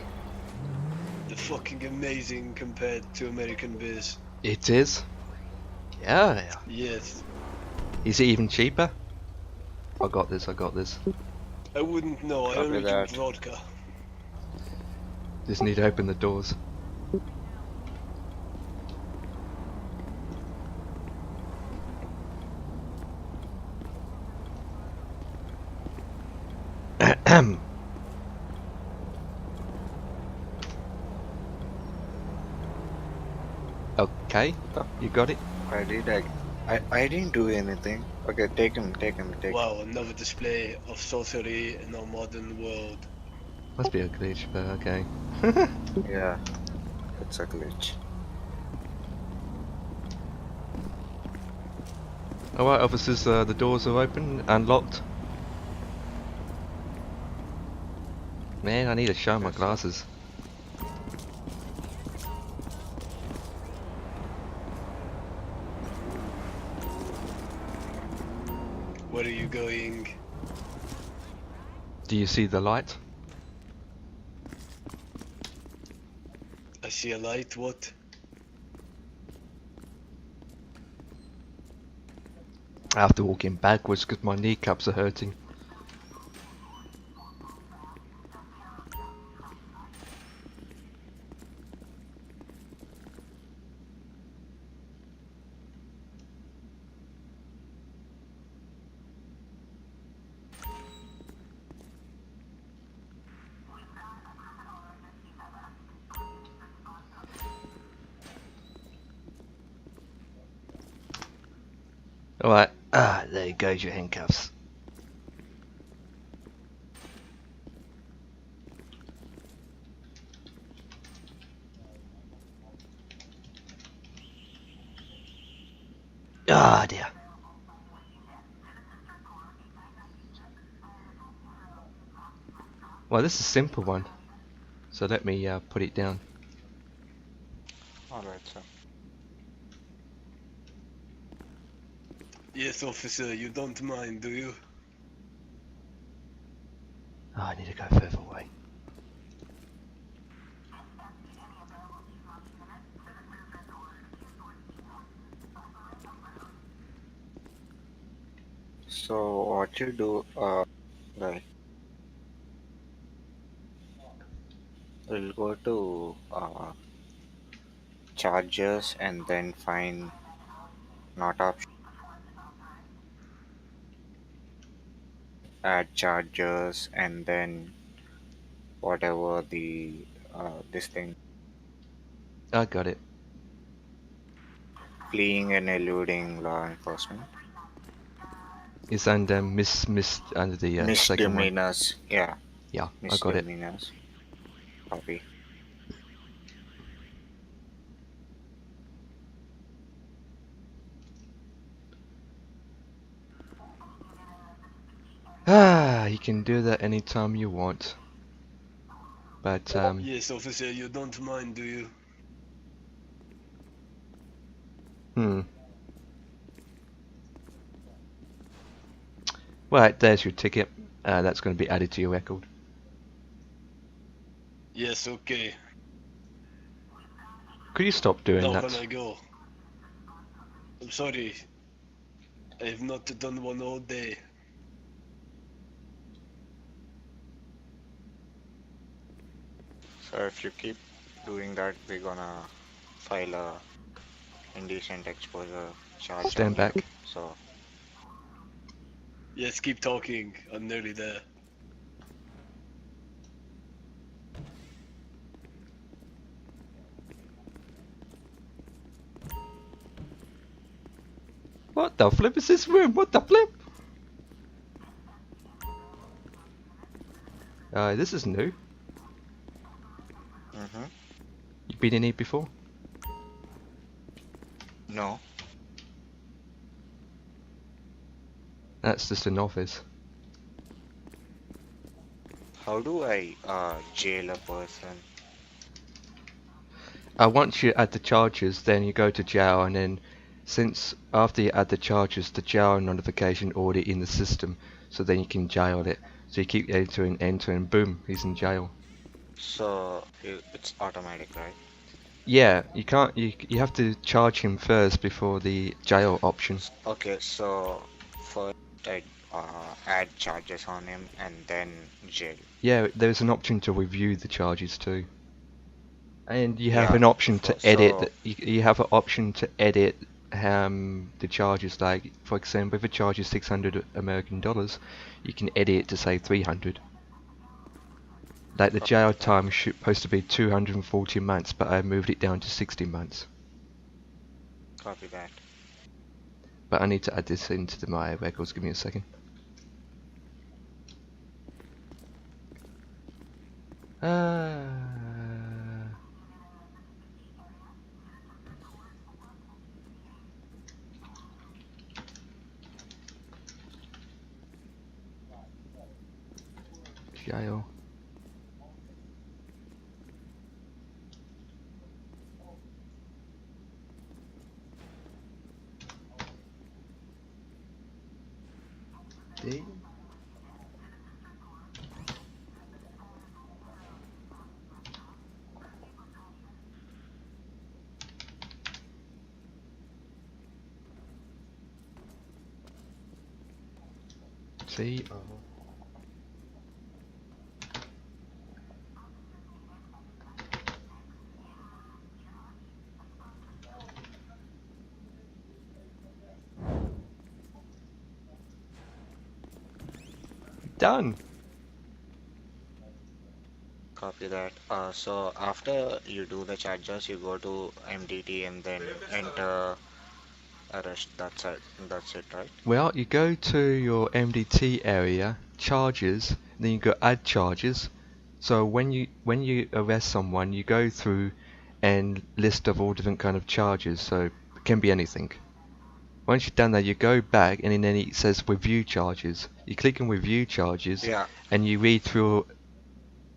They're fucking amazing compared to American beers. It is. Yeah. Yes. Is it even cheaper? I got this. I wouldn't know, I Copy only that. drink vodka. Just need to open the doors. Okay, you got it. I did. I didn't do anything. Okay, take him. Wow, another display of sorcery in our modern world. Must be a glitch, but okay. Yeah, it's a glitch. Alright, officers, the doors are open, unlocked. Man, I need to shine my Yes, sir. glasses. Where are you going? Do you see the light? I see a light, what? I have to walk in backwards because my kneecaps are hurting. Alright, there goes your handcuffs. Ah dear. Well, this is a simple one. So let me put it down. Alright, sir. Yes, officer, you don't mind, do you? Oh, I need to go further away. So what you do, like, we'll go to chargers and then find not option, add chargers, and then whatever the this thing, I got it. fleeing and eluding law enforcement, It's under under the second one. misdemeanors. Yeah, Yeah, I got it. misdemeanors. Copy. Ah, you can do that anytime you want. But Yes, officer, you don't mind, do you? Well, there's your ticket. That's going to be added to your record. Yes, okay. Could you stop doing Now that? can I go? I'm sorry. I have not done one all day. So if you keep doing that, we're gonna file a indecent exposure charge. Stand on you. back. So Yes, keep talking. I'm nearly there. What the flip is this room? What the flip? This is new. You been in here before? no. That's just an office. How do I jail a person? Once you add the charges, then you go to jail, and then since after you add the charges, the jail notification already in the system, so then you can jail it. So you keep entering, boom, he's in jail. So it's automatic, right? Yeah, you can't. You have to charge him first before the jail option. Okay, so first I add charges on him and then jail. Yeah, there's an option to review the charges too. And you have Yeah, an option to edit. so You have an option to edit the charges. Like for example, if a charge is $600, you can edit it to say 300. Like the jail time is supposed to be 240 months, but I moved it down to 60 months. copy that. But I need to add this into my records. Give me a second. Jail. D. C. O. Done. Copy that. So after you do the charges, you go to MDT and then enter arrest. That's it. That's it, right? Well, you go to your MDT area, charges, then you go add charges. So when you arrest someone, you go through and list of all different kind of charges. So it can be anything. Once you've done that, you go back, and then it says review charges. You click on review charges, Yeah. and you read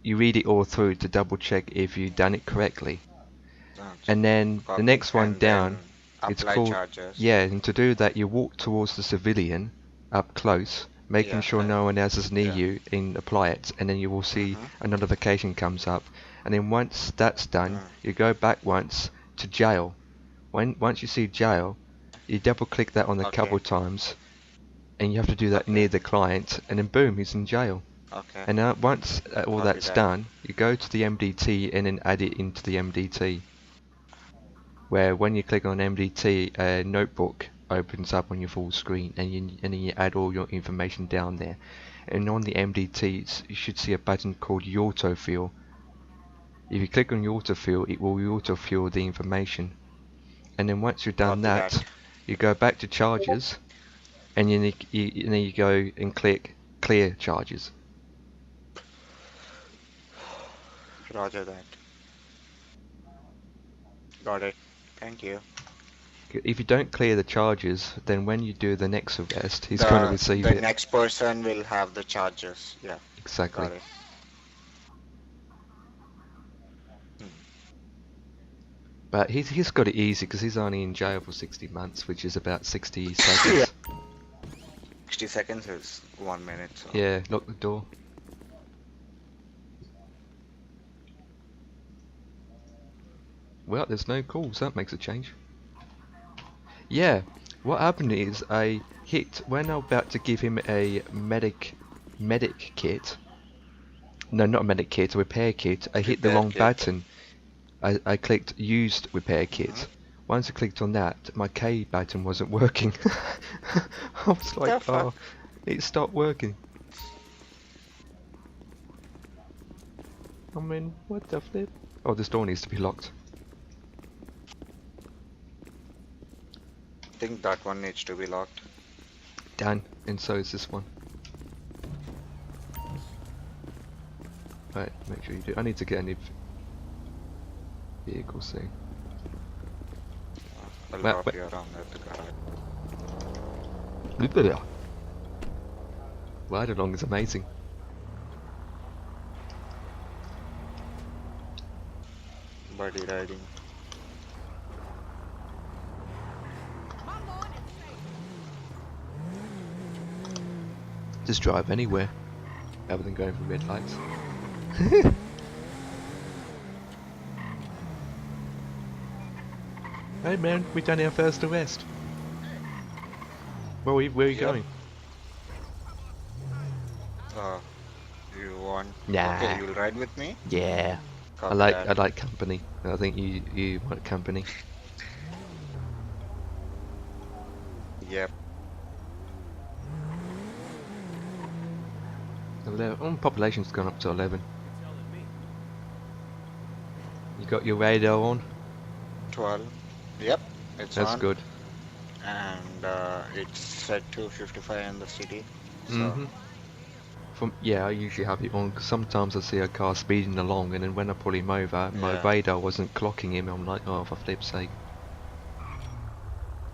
it all through to double check if you've done it correctly. And then the next one And down, then it's apply called charges. yeah. And to do that, you walk towards the civilian up close, making Yeah, sure no one else is near yeah. you, and apply it. And then you will see Mhm. a notification comes up. And then once that's done, you go back once to jail. Once you see jail, you double click that on a Okay. couple times, and you have to do that Okay. near the client, and then boom, he's in jail. Okay. And once all Copy that's that. done, you go to the MDT and then add it into the MDT. Where when you click on MDT, a notebook opens up on your full screen, and then you add all your information down there. And on the MDT, you should see a button called autofill. If you click on autofill, it will autofill the information. And then once you've done Copy that, that. you go back to charges, and then you go and click clear charges. Roger that. Got it. Thank you. If you don't clear the charges, then when you do the next arrest, he's going to receive the it. next person will have the charges. Yeah. Exactly. Got it. But he's got it easy because he's only in jail for 60 months, which is about 60 seconds. 60 seconds is 1 minute. So. Yeah, lock the door. Well, there's no calls, that makes a change. Yeah, what happened is I hit, when I'm about to give him a medic kit, no, not a medic kit, a repair kit, I hit the Repair wrong kit. button. I clicked used repair kit. Once I clicked on that, my K button wasn't working. I was like, The fuck? oh, it stopped working. I mean, what the flip? Oh, this door needs to be locked. I think that one needs to be locked. Done, and so is this one. Right, make sure you do. I need to get a new vehicle soon. I'll Well, drop but- you around at the garage. Ride along is amazing. Buddy riding. Come on and say Just drive anywhere, rather than going through red lights. Hey man, we done our first arrest. Where are you Yep. going? You want? Nah. Okay, you'll ride with me. Yeah. Copy I that. like company. I think you want company. Yep. Population's gone up to 11. You got your radar on? 12. Yep. It's That's on. good. And it's set to 55 in the city. So Mhm. Yeah, I usually have it on because sometimes I see a car speeding along, and then when I pull him over, my Yeah. radar wasn't clocking him. I'm like, oh, for flip's sake.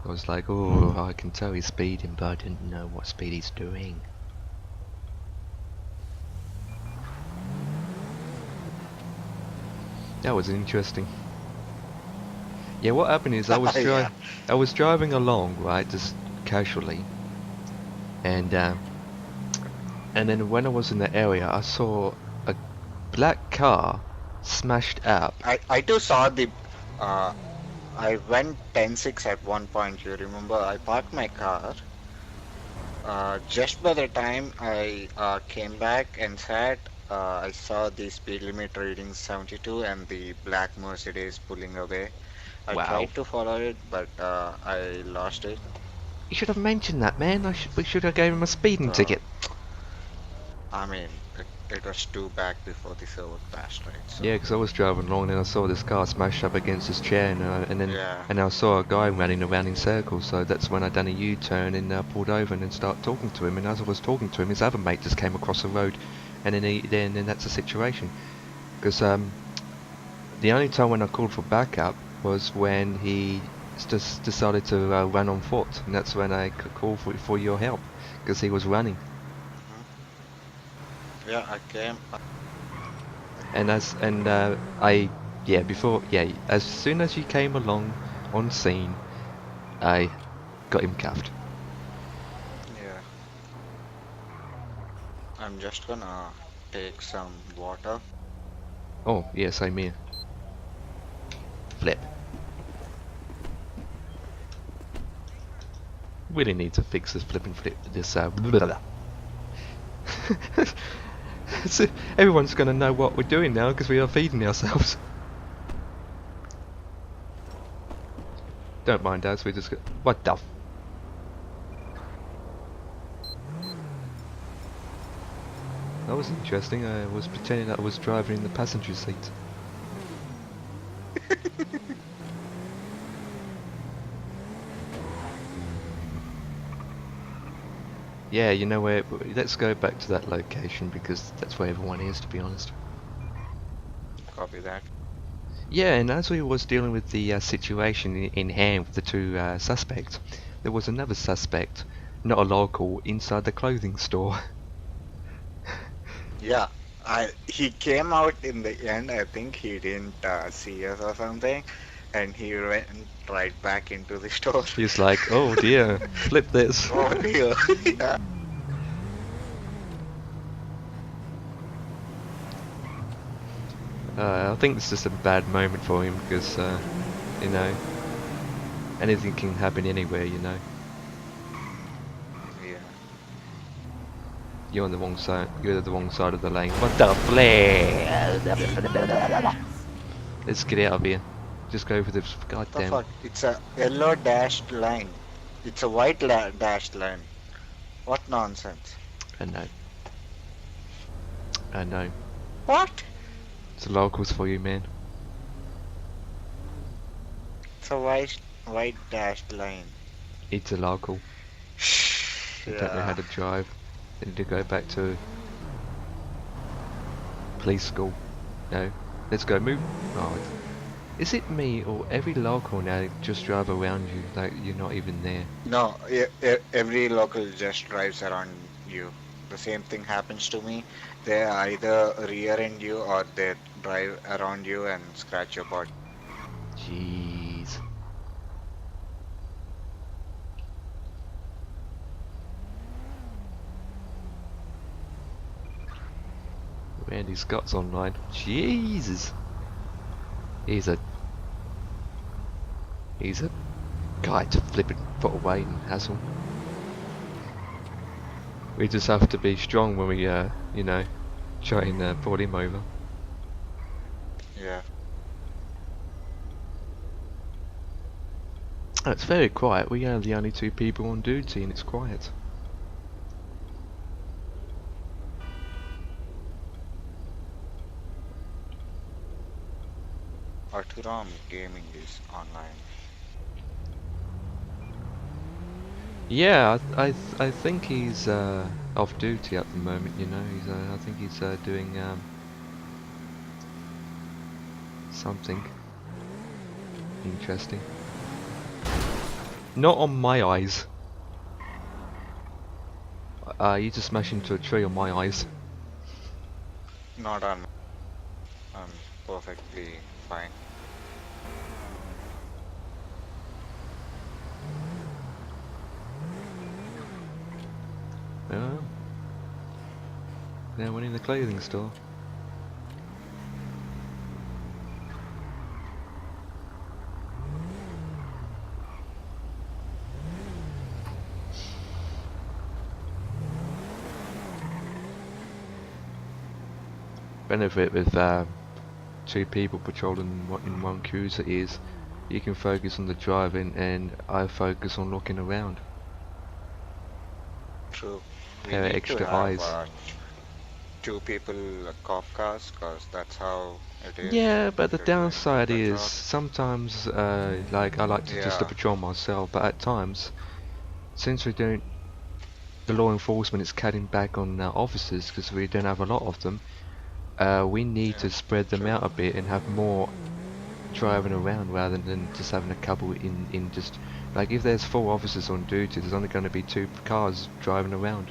I was like, oh, I can tell he's speeding, but I didn't know what speed he's doing. That was interesting. Yeah, what happened is I was Yeah. I was driving along, right, just casually, and then when I was in the area, I saw a black car smashed up. I too saw the. I went 10-6 at one point. You remember? I parked my car. Just by the time I came back and sat, I saw the speed limit reading 72 and the black Mercedes pulling away. I Wow. tried to follow it, but I lost it. You should have mentioned that, man. We should have gave him a speeding ticket. I mean, it was too back before the server crashed, right? So, Yeah, because I was driving along and I saw this car smash up against his chair, Yeah. and I saw a guy running around in circles. So that's when I done a U-turn and pulled over and then started talking to him. And as I was talking to him, his other mate just came across the road, and then that's the situation. Because the only time when I called for backup was when he just decided to run on foot, and that's when I called for your help, because he was running. Yeah, I came. And as as soon as you came along on scene, I got him cuffed. Yeah. I'm just gonna take some water. Oh yes, I'm here. Flip. Really need to fix this flip and flip. This blah, blah. So everyone's gonna know what we're doing now because we are feeding ourselves. Don't mind us. We just got what the. That was interesting. I was pretending that I was driving in the passenger seat. Yeah, you know where. Let's go back to that location because that's where everyone is, to be honest. Copy that. Yeah, and as we was dealing with the situation in hand with the two suspects, there was another suspect, not a local, inside the clothing store. Yeah, he came out in the end. I think he didn't see us or something, and he went right back into the store. He's like, oh dear, flip this. Oh dear. Yeah. I think it's just a bad moment for him because, you know, anything can happen anywhere, you know. Yeah. You're on the wrong side. You're the wrong side of the lane. What the flip? Let's get out of here. Just go for this. What the Goddamn. fuck? It's a yellow dashed line. It's a white dashed line. What nonsense? I know. I know. What? It's the locals for you, man. It's a white dashed line. It's a local. They don't know how to drive. They need to go back to police school. No. Let's go. Move. Oh. Is it me or every local now just drive around you like you're not even there? No, every local just drives around you. The same thing happens to me. They either rear end you or they drive around you and scratch your body. Jeez. Randy Scott's online. Jesus. He's a guy to flip and put away and hassle. We just have to be strong when we, you know, try and pull him over. Yeah. It's very quiet. We are the only two people on duty and it's quiet. Arturam Gaming is online. Yeah, I think he's off duty at the moment. You know, he's I think he's doing something interesting. Not on my eyes. You just smashed into a tree on my eyes. Not on. I'm perfectly fine. Oh. Now we're in the clothing store. Benefit with two people patrolling in one cruiser is you can focus on the driving and I focus on looking around. True. We Pair of need extra to have, eyes. Two people cop cars, cause that's how it is. Yeah, but the if you're doing downside the is job. sometimes like I like to just to Yeah. patrol myself, but at times since we don't, the law enforcement is cutting back on officers because we don't have a lot of them. We need Yeah, to spread them true. out a bit and have more driving around rather than just having a couple in just like if there's 4 officers on duty, there's only going to be 2 cars driving around.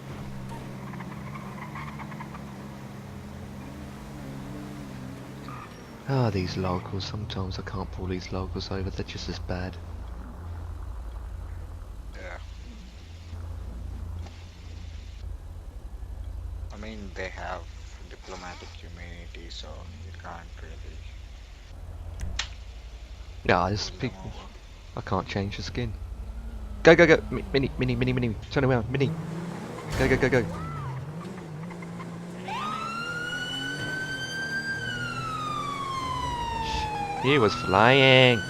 Ah, these locals, sometimes I can't pull these locals over, they're just as bad. Yeah. I mean, they have diplomatic immunity, so you can't really. Yeah, there's pull them people. over. I can't change the skin. Go, go, go! Mini! Turn around, Mini! Go, go, go, go! He was flying!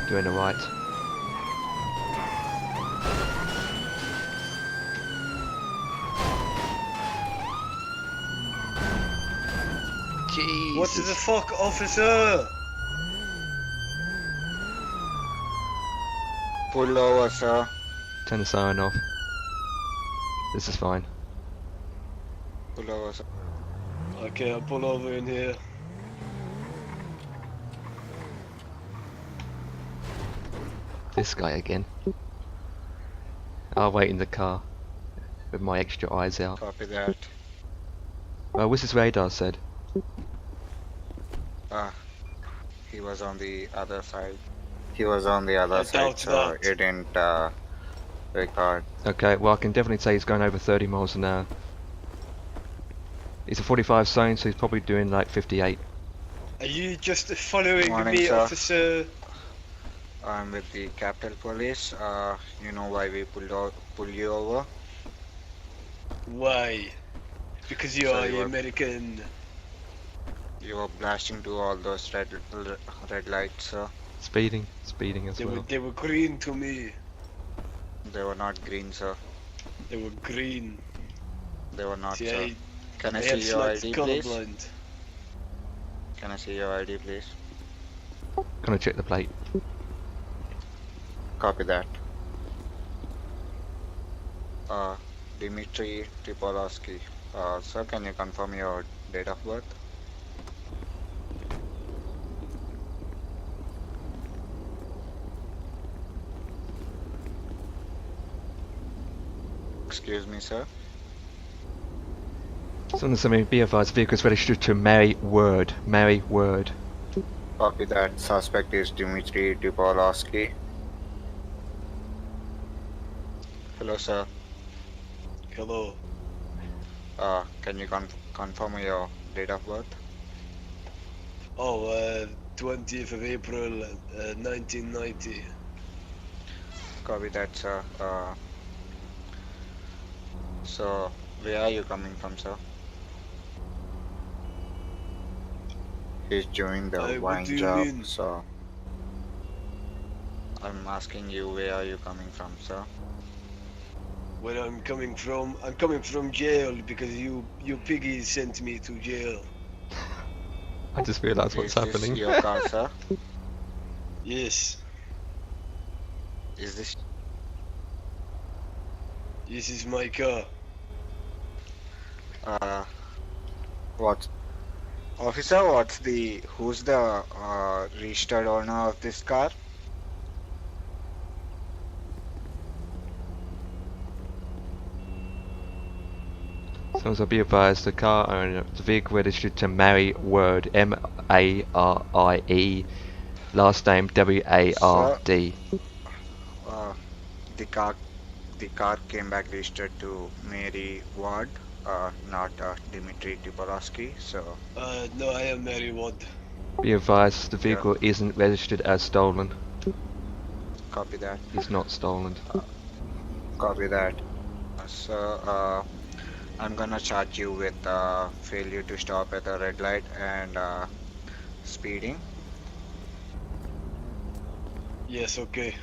Doing it right. Jesus! What the fuck, officer? Pull over, sir. Turn the siren off. This is fine. Pull over, sir. Okay, I'll pull over in here. This guy again. I'll wait in the car with my extra eyes out. Copy that. What's his radar said? He was on the other side. He was on the other I side, doubt so that. it didn't record. Okay, well I can definitely say he's going over 30 miles an hour. He's a 45 zone, so he's probably doing like 58. Are you just following Morning, me, sir. officer? I'm with the Capital Police. You know why we pull you over? Why? Because you So are you are- American. You were blasting to all those red lights, sir. Speeding as They well. were green to me. They were not green, sir. They were green. They were not, See, sir. Can I I see have your slight ID, please? colorblind. Can I see your ID, please? Gonna check the plate. Copy that. Dimitri Tripolowski. Sir, can you confirm your date of birth? Excuse me, sir. Someone sent me be advised, vehicle is registered to Mary Word. Mary Word. Copy that. Suspect is Dimitri Tripolowski. Hello, sir. Hello. Can you confirm your date of birth? Oh, 20th of April, 1990. Copy that, sir. So, where are you coming from, sir? He's doing the What wine do you job, mean? so I'm asking you where are you coming from, sir? Where I'm coming from jail because you piggies sent me to jail. I just realised what's Is this happening. your car, sir? Yes, Is this this is my car. what? Officer, who's the registered owner of this car? So be advised, the car owner, the vehicle registered to Mary Word. M-A-R-I-E. Last name W-A-R-D. The car came back registered to Mary Ward, not Dimitri Tripolowski. So No, I am Mary Wood. Be advised, the vehicle isn't registered as stolen. copy that. It's not stolen. Copy that. So I'm gonna charge you with failure to stop at a red light and speeding. Yes, okay.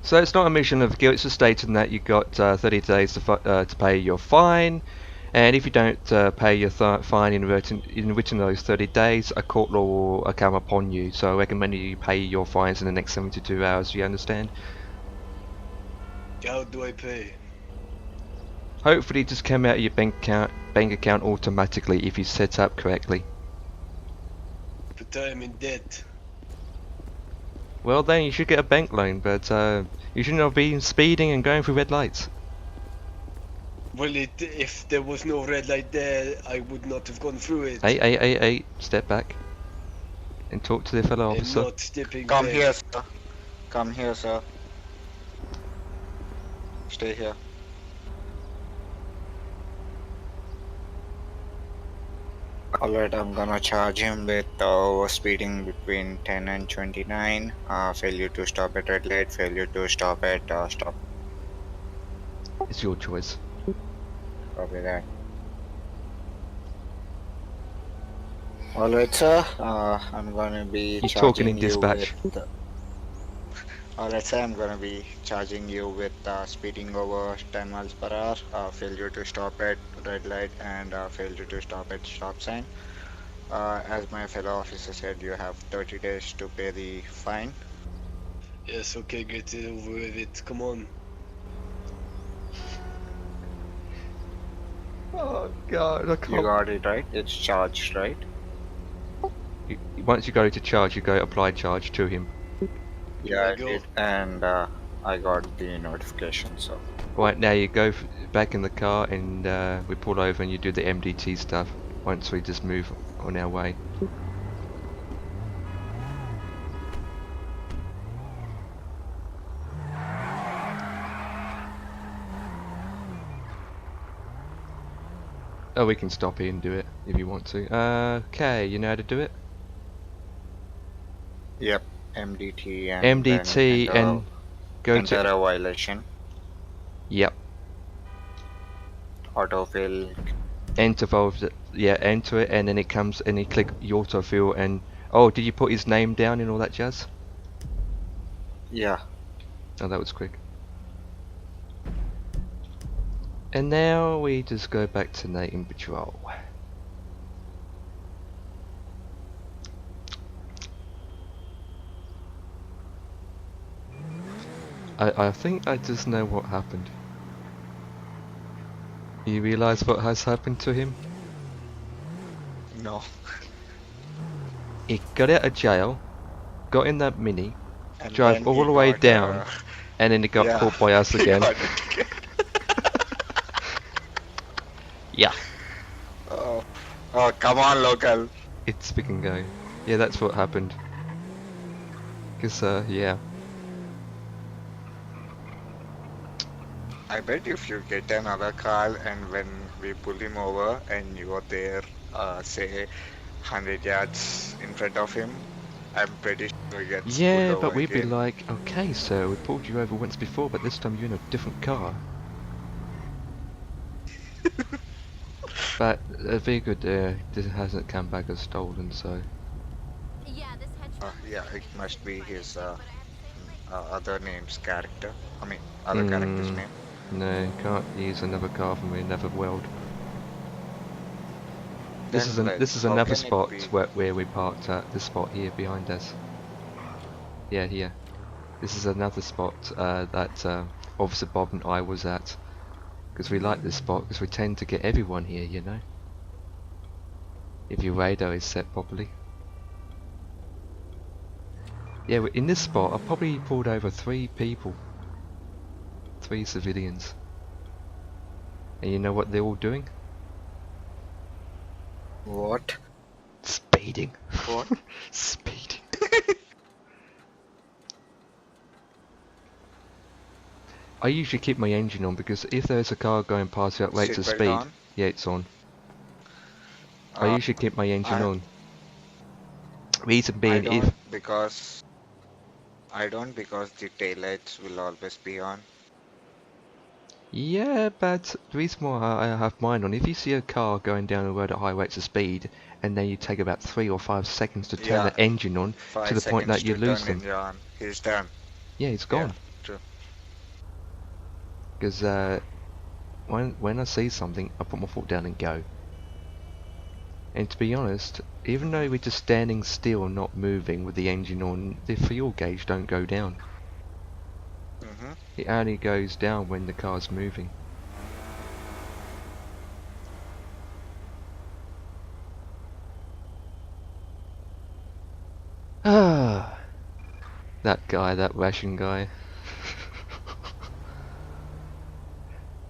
So it's not a mission of guilt, it's just stating that you got 30 days to pay your fine, and if you don't pay your fine in written those 30 days, a court law will come upon you. So I recommend you pay your fines in the next 72 hours, do you understand? How do I pay? Hopefully it just come out of your bank account automatically if you set up correctly. But I'm in debt. Well then you should get a bank loan, but you shouldn't have been speeding and going through red lights. Well, if there was no red light there, I would not have gone through it. Hey, step back. And talk to the fellow I'm officer. not stepping Come back. here, sir. Come here, sir. Stay here. Alright, I'm gonna charge him with speeding between 10 and 29, failure to stop at red light, failure to stop at stop. It's your choice. Copy that. Alright, sir. I'm gonna be He's charging talking in you dispatch. with. Alright, sir. I'm gonna be charging you with speeding over 10 miles per hour, failure to stop at red light, and failure to stop at stop sign. As my fellow officer said, you have 30 days to pay the fine. Yes, okay, get it over with it. Come on. Oh god, I You can't. got it right. It's charged, right? Once you go to charge, you go apply charge to him. Yeah, I go. did, and I got the notification. So Right, now you go back in the car and we pull over and you do the MDT stuff once we just move on our way. Oh, we can stop here and do it if you want to. Okay, you know how to do it? yep, MDT and MDT then and go enter to... a violation. Yep. Autofill. Enter it and then it comes and you click autofill and... Oh, did you put his name down and all that jazz? Yeah. Oh, that was quick. And now we just go back to Nathan Patrol. I think I just know what happened. You realise what has happened to him? No. He got out of jail, got in that Mini, And drove then all he the way got, down, and then he got yeah, caught by us he again. got a ticket. Yeah, Oh, come on, local. it's pick and go. Yeah, that's what happened. Cause yeah. I bet if you get another car and when we pull him over and you are there, say 100 yards in front of him, I'm pretty sure he gets Yeah, pulled but over we'd be again. like, okay, sir, we pulled you over once before, but this time you're in a different car. But very good. This hasn't come back as stolen, so. Yeah, this hedgehog. Yeah, it must be his other name's character. I mean, other character's name. No, can't use another car from another world. This Then is how another can it spot be- where we parked at. This spot here behind us. Yeah, here. This is another spot that Officer Bob and I was at. Because we like this spot because we tend to get everyone here, you know. If your radar is set properly. Yeah, in this spot I probably pulled over 3 people. 3 civilians. And you know what they're all doing? What? Speeding. What? Speeding. I usually keep my engine on because if there's a car going past at rates of Seatbelt speed, on? yeah, it's on. I usually keep my engine on. Reason being, if I don't because the taillights will always be on. yeah, but the reason why I have mine on, if you see a car going down the road at high rates of speed, and then you take about 3 or 5 seconds to turn Yeah. the engine on, 5 to the point that seconds you to lose turn them. engine on. He's done. Yeah, it's gone. Yeah, true. Because when I see something, I put my foot down and go. And to be honest, even though we're just standing still, not moving with the engine on, the fuel gauge don't go down. It only goes down when the car's moving. Ah, that guy, that Russian guy.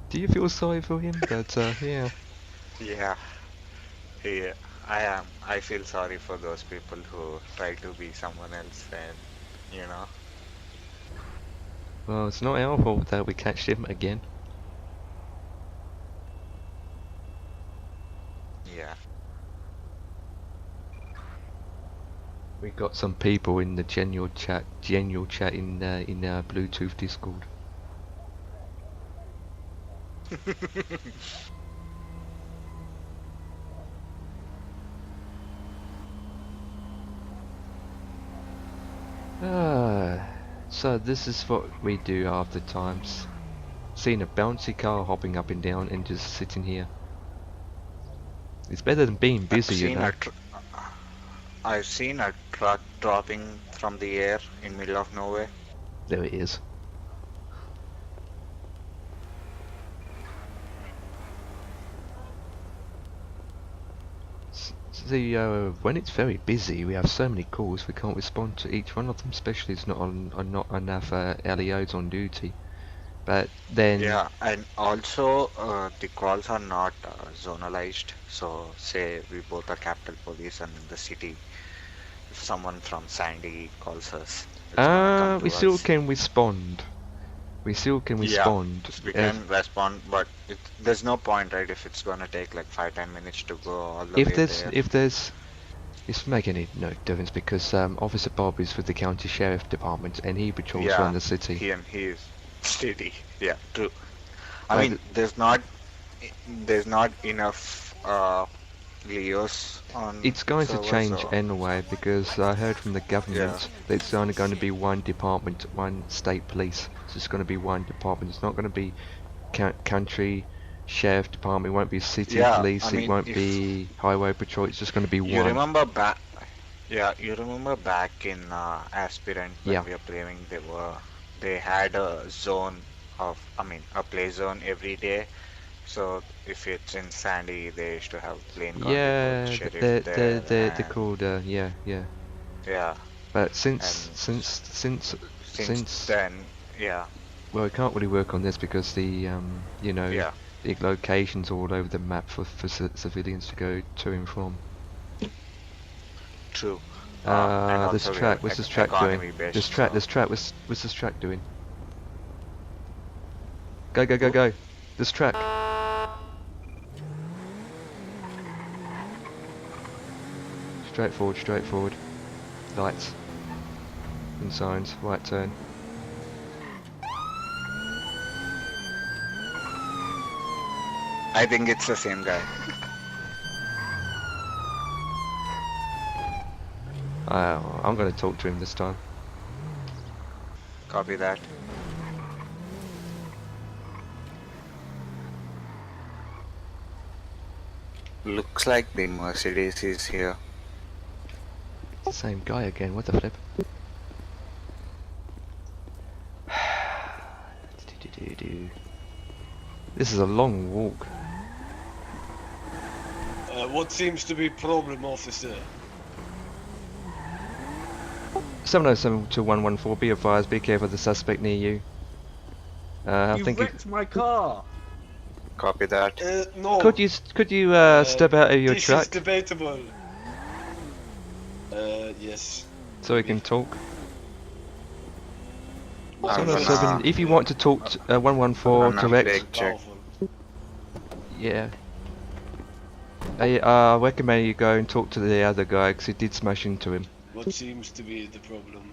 Do you feel sorry for him? But yeah. Yeah, yeah, I feel sorry for those people who try to be someone else and, you know. Well, it's not our fault that we catched him again. Yeah. We got some people in the general chat in our Bluetooth Discord. So this is what we do after times. Seeing a bouncy car hopping up and down and just sitting here. It's better than being busy, you know. I've seen a truck dropping from the air in middle of nowhere. There it is. See, when it's very busy, we have so many calls we can't respond to each one of them. Especially it's not not enough LEOs on duty. But then Yeah, and also the calls are not zonalized. So say we both are Capital Police and in the city. If someone from Sandy calls us, it's gonna come we to still us. can respond. We still can respond. We can respond, but there's no point, right? If it's gonna take like 5-10 minutes to go all the way there. It's making no difference because Officer Bob is with the county sheriff department and he patrols around the city. He is steady. Yeah, true. I mean, there's not enough Leos on. It's going to server, change so. anyway because I heard from the government that it's only going to be one department, one state police. So it's going to be one department. It's not going to be country sheriff department. It won't be city police. It won't be highway patrol. It's just going to be one. You remember back? Yeah, you remember back in Aspirant when we were playing, they had a zone of, a play zone every day. So if it's in Sandy, they used to have plane sheriff they're called yeah. Yeah. But since then, yeah. Well, we can't really work on this because the the locations all over the map for civilians to go to and from. True. This track. What's this track doing? This track. What's this track doing? Go. This track. Straight forward. Lights. And signs. Right turn. I think it's the same guy. I'm going to talk to him this time. Copy that. Looks like the Mercedes is here. Same guy again, what the flip? This is a long walk. What seems to be problem, officer? 707 to 114, be advised, be careful of the suspect near you. You wrecked my car! Copy that. No. Could you step out of your truck? This is debatable. Yes. So we can talk. I'm 707, if you want to talk to 114, correct? Yeah. I recommend you go and talk to the other guy because he did smash into him. What seems to be the problem?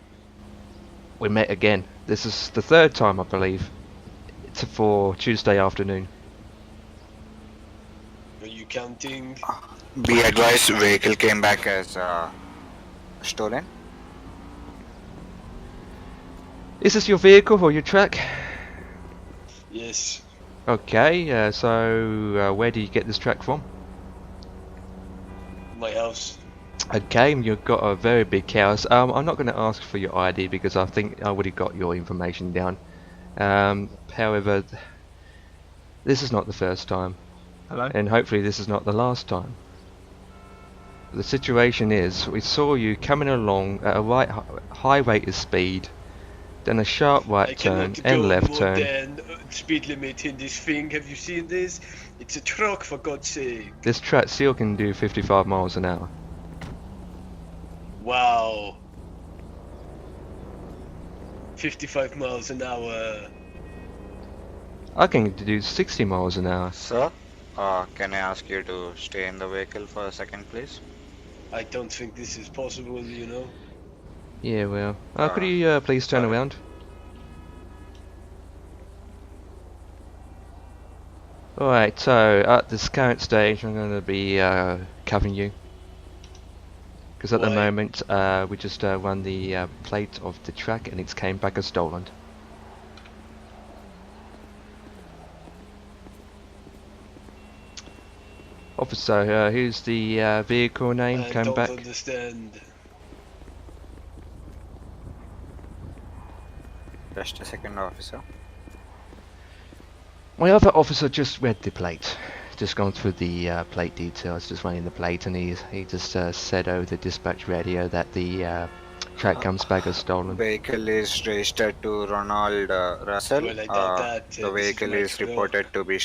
We met again. This is the third time, I believe. It's for Tuesday afternoon. Are you counting? Be advised, vehicle came back as stolen. Is this your vehicle or your truck? Yes. Okay, so where do you get this truck from? My house. Okay, you've got a very big house. I'm not going to ask for your ID because I think I already got your information down. However, this is not the first time, Hello? and hopefully this is not the last time. The situation is, we saw you coming along at a high rate of speed, then a sharp I right turn cannot and go left more turn. than speed limit in this thing. Have you seen this? It's a truck, for God's sake. This track still can do 55 miles an hour. Wow. 55 miles an hour. I can do 60 miles an hour. Sir, can I ask you to stay in the vehicle for a second, please? I don't think this is possible, you know. Yeah, well, could Ah, you please turn sorry. around? Alright, so at this current stage I'm going to be covering you. Because at the Why? moment we just run the plate of the track and it's came back as stolen. Officer, who's the vehicle name I came don't back? understand. Just a second, officer. My other officer just read the plate, just gone through the plate details, just running the plate, and he just said over the dispatch radio that the track comes back as stolen. Vehicle is registered to Ronald Russell. Well, I doubt that. The This is vehicle my is truck. reported to be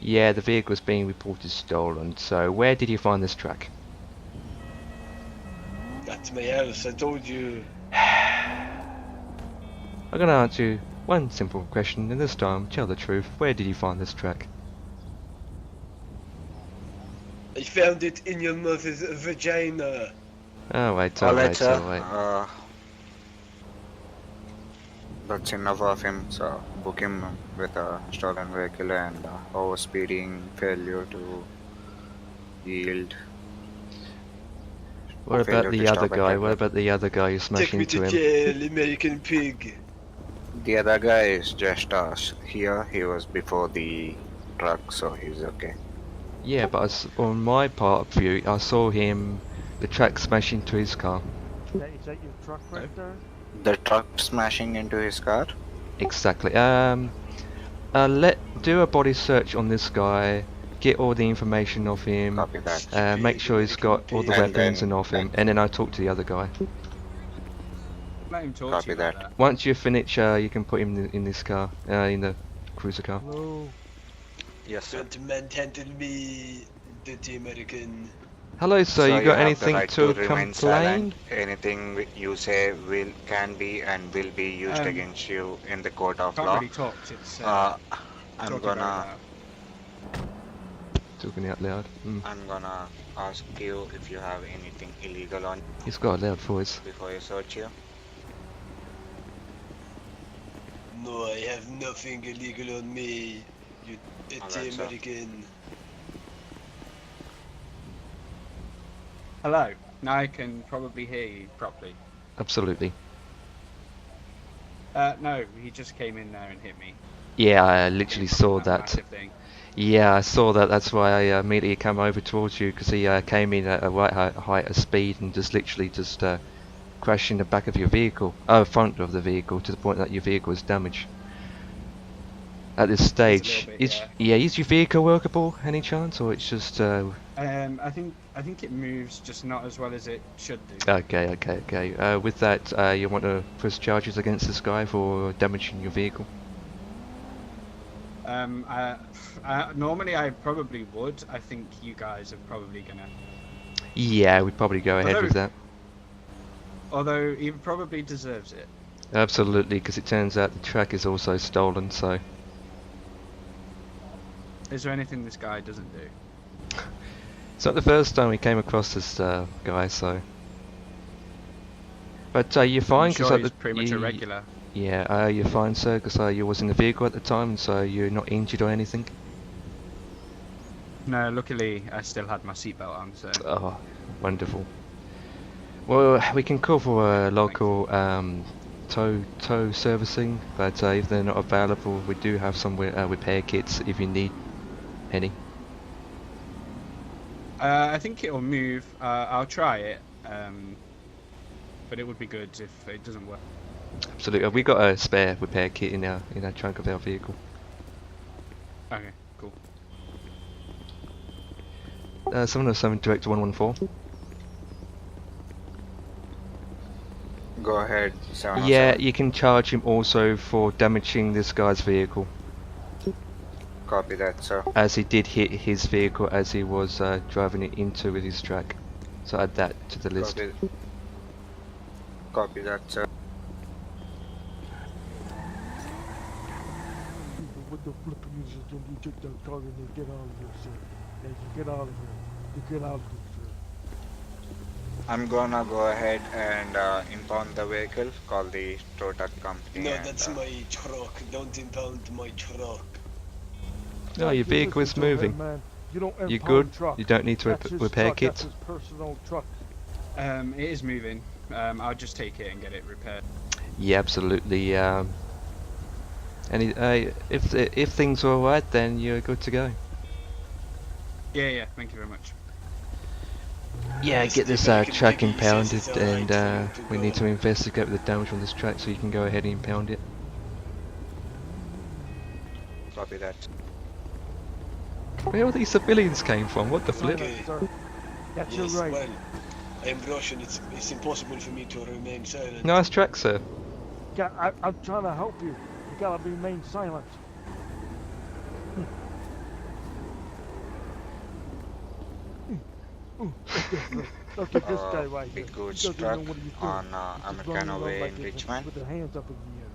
Yeah, the vehicle is being reported stolen. So where did you find this track? That's my house, I told you. I'm gonna answer you one simple question, and this time, tell the truth. Where did you find this track? I found it in your mother's vagina. Alright, Alright, alright, sir. alright. That's enough of him, so book him with a stolen vehicle and overspeeding, failure to yield. What failure about to the other stop at guy? red What light. about the other guy who Take smashed me into to him? jail, American pig. The other guy is just here. He was before the truck, so he's okay. Yeah, but on my part of view, I saw him, the track smash into his car. Is that your truck right there? The truck smashing into his car. Exactly. Do a body search on this guy, get all the information of him, Copy that. make sure he's got all the And weapons then- and off him, and then I'll talk to the other guy. Let him talk Copy to you about that. Once you finish, you can put him in this car, in the cruiser car. Hello. Yes, sir. Don't manhandle me, dirty American. Hello, sir. You got have the anything right to remain complain? silent. Anything you say can be and will be used Um, against you in the court of Can't law. really talk. It's I'm talking very gonna loud. Talking out loud. I'm gonna ask you if you have anything illegal on He's got a loud voice. before you search you. No, I have nothing illegal on me, you dirty Alright, sir. American. Hello. Now I can probably hear you properly. Absolutely. No, he just came in there and hit me. Yeah, I literally saw that. massive thing. Yeah, I saw that. That's why I immediately came over towards you, because he came in at a right height of speed and just literally just crashed in the back of your vehicle, front of the vehicle, to the point that your vehicle was damaged. At this stage, little bit, is your vehicle workable any chance, or it's just? I think it moves just not as well as it should do. Okay. With that, you want to press charges against this guy for damaging your vehicle? Normally I probably would. I think you guys are probably gonna. Yeah, we'd probably go ahead with that. Although he probably deserves it. Absolutely, because it turns out the track is also stolen, so... Is there anything this guy doesn't do? It's not the first time we came across this guy, so... But you're fine, I'm because sure he's pretty much a regular. Yeah, you're fine, sir, because you was in the vehicle at the time, so you're not injured or anything? No, luckily I still had my seatbelt on, so. Oh, wonderful. Well, we can call for a local tow servicing, but if they're not available, we do have some repair kits if you need any. I think it'll move. I'll try it, but it would be good if it doesn't work. Absolutely. We got a spare repair kit in our trunk of our vehicle. Okay, cool. Someone Director 114. Go ahead, Yeah, 707. you can charge him also for damaging this guy's vehicle, Copy that, sir. as he did hit his vehicle as he was driving it into with his truck. So add that to the list. Copy that, sir. What the flipping is it when you take that car and you get out of here, sir? Yeah, you get out of here. You get out of here, sir. I'm gonna go ahead and impound the vehicle. Call the tow truck company. No, and, that's my truck. Don't impound my truck. No, your vehicle is moving. Man. You don't You're impound good. truck. You don't need to That's his repair truck. kit. That's his personal truck. It is moving. I'll just take it and get it repaired. Yeah, absolutely. If things are alright, then you're good to go. Yeah, thank you very much. Yeah, Yes, get this the American track lady says impounded, it's alright and to we need go. to investigate the damage on this track so you can go ahead and impound it. Copy that. Where all these civilians came from? What the flip? Okay. Sir. That's your Yes, right. well, I'm Russian. It's impossible for me to remain silent. Nice track, sir. I'm trying to help you. You gotta remain silent. Look at this guy right here. Big goods He doesn't truck know what he's doing. on He's just American running around Way like in this Richmond. with their hands up in the air.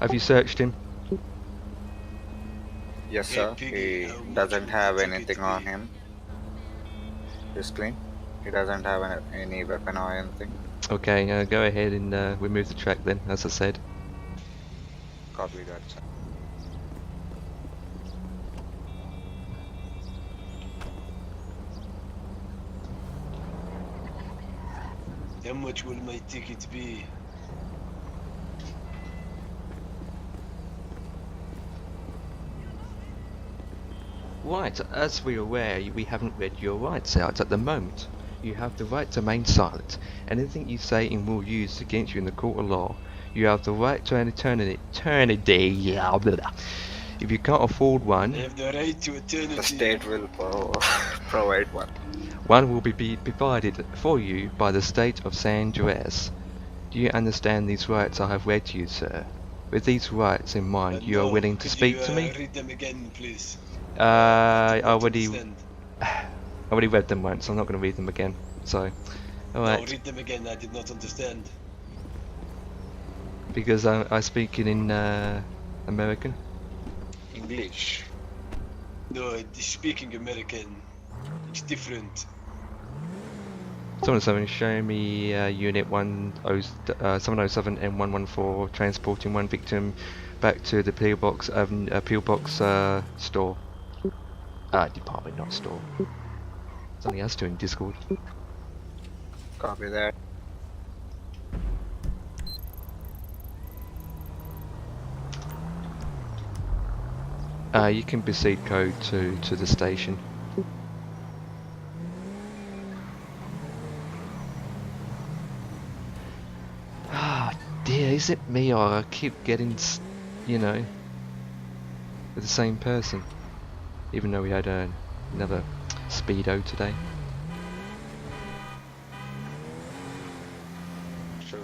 Have you searched him? Yes, Hey, sir. Piggy, He how much doesn't would have the ticket anything be? on him. He's clean. He doesn't have any weapon or anything. Okay, go ahead and remove the track then, as I said. Copy that, sir. How much will my ticket be? Right, as we're aware, we haven't read your rights out at the moment. You have the right to remain silent. Anything you say and will use against you in the court of law. You have the right to an eternity. Yeah, blah, blah. If you can't afford I one, have the right to eternity. The state will provide one. one will be provided for you by the state of San Andreas. Do you understand these rights I have read to you, sir? With these rights in mind, you are No, willing to could speak you, to me? Read them again, please. I Not already understand. read them once. I'm not going to read them again. So, No, alright. read them again. I did not understand. Because I speak in American. English. No, speaking American, it's different. Someone show me Unit 707 and 114 transporting one victim back to the pillbox store. Department, not store. It's only us two in Discord. Copy that. You can proceed code to the station. Ah, dear, is it me or I keep getting, you know, with the same person? Even though we had another speedo today. Sure.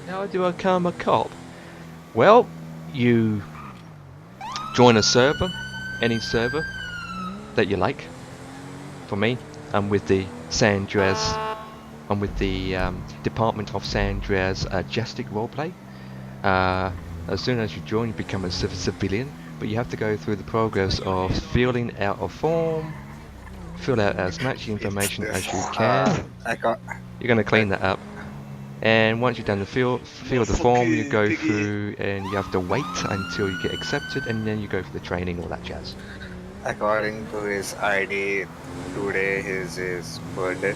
How do I become a cop? Well, you join a server, any server that you like. For me, I'm with the San Andreas. I'm with the Department of San Andreas Justic roleplay. As soon as you join, you become a civilian, but you have to go through the progress of filling out a form, fill out as much information as you can. I got. You're going to clean that up. And once you've done the fill the form, you Fucking go piggy. through and you have to wait until you get accepted, and then you go for the training, all that jazz. According to his ID, today is his birthday,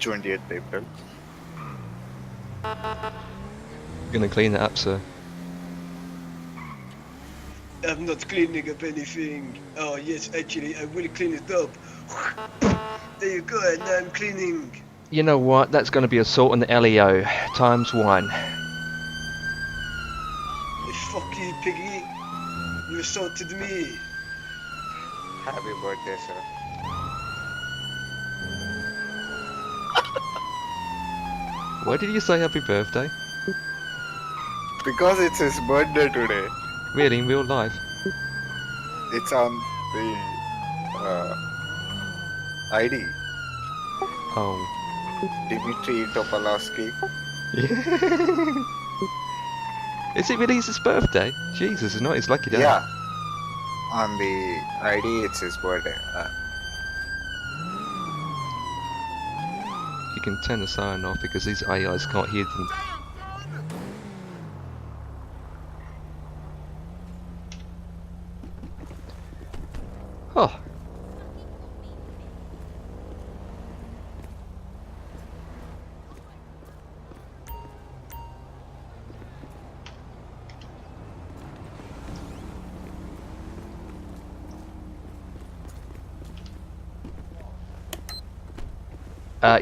20th April. Gonna clean that up, sir. I'm not cleaning up anything. Oh yes, actually I will clean it up. There you go, and now I'm cleaning. You know what? That's gonna be assault on the LEO times 1. Fuck you, piggy. You assaulted me. Happy birthday, sir. Why did you say happy birthday? Because it's his birthday today. Really, in real life? It's on the ID. Oh. Dimitri Topolowski. Is it really his birthday? Jesus, it's not his lucky day. Yeah. On the ID, it's his birthday. You can turn the siren off because these AIs can't hear them. Oh.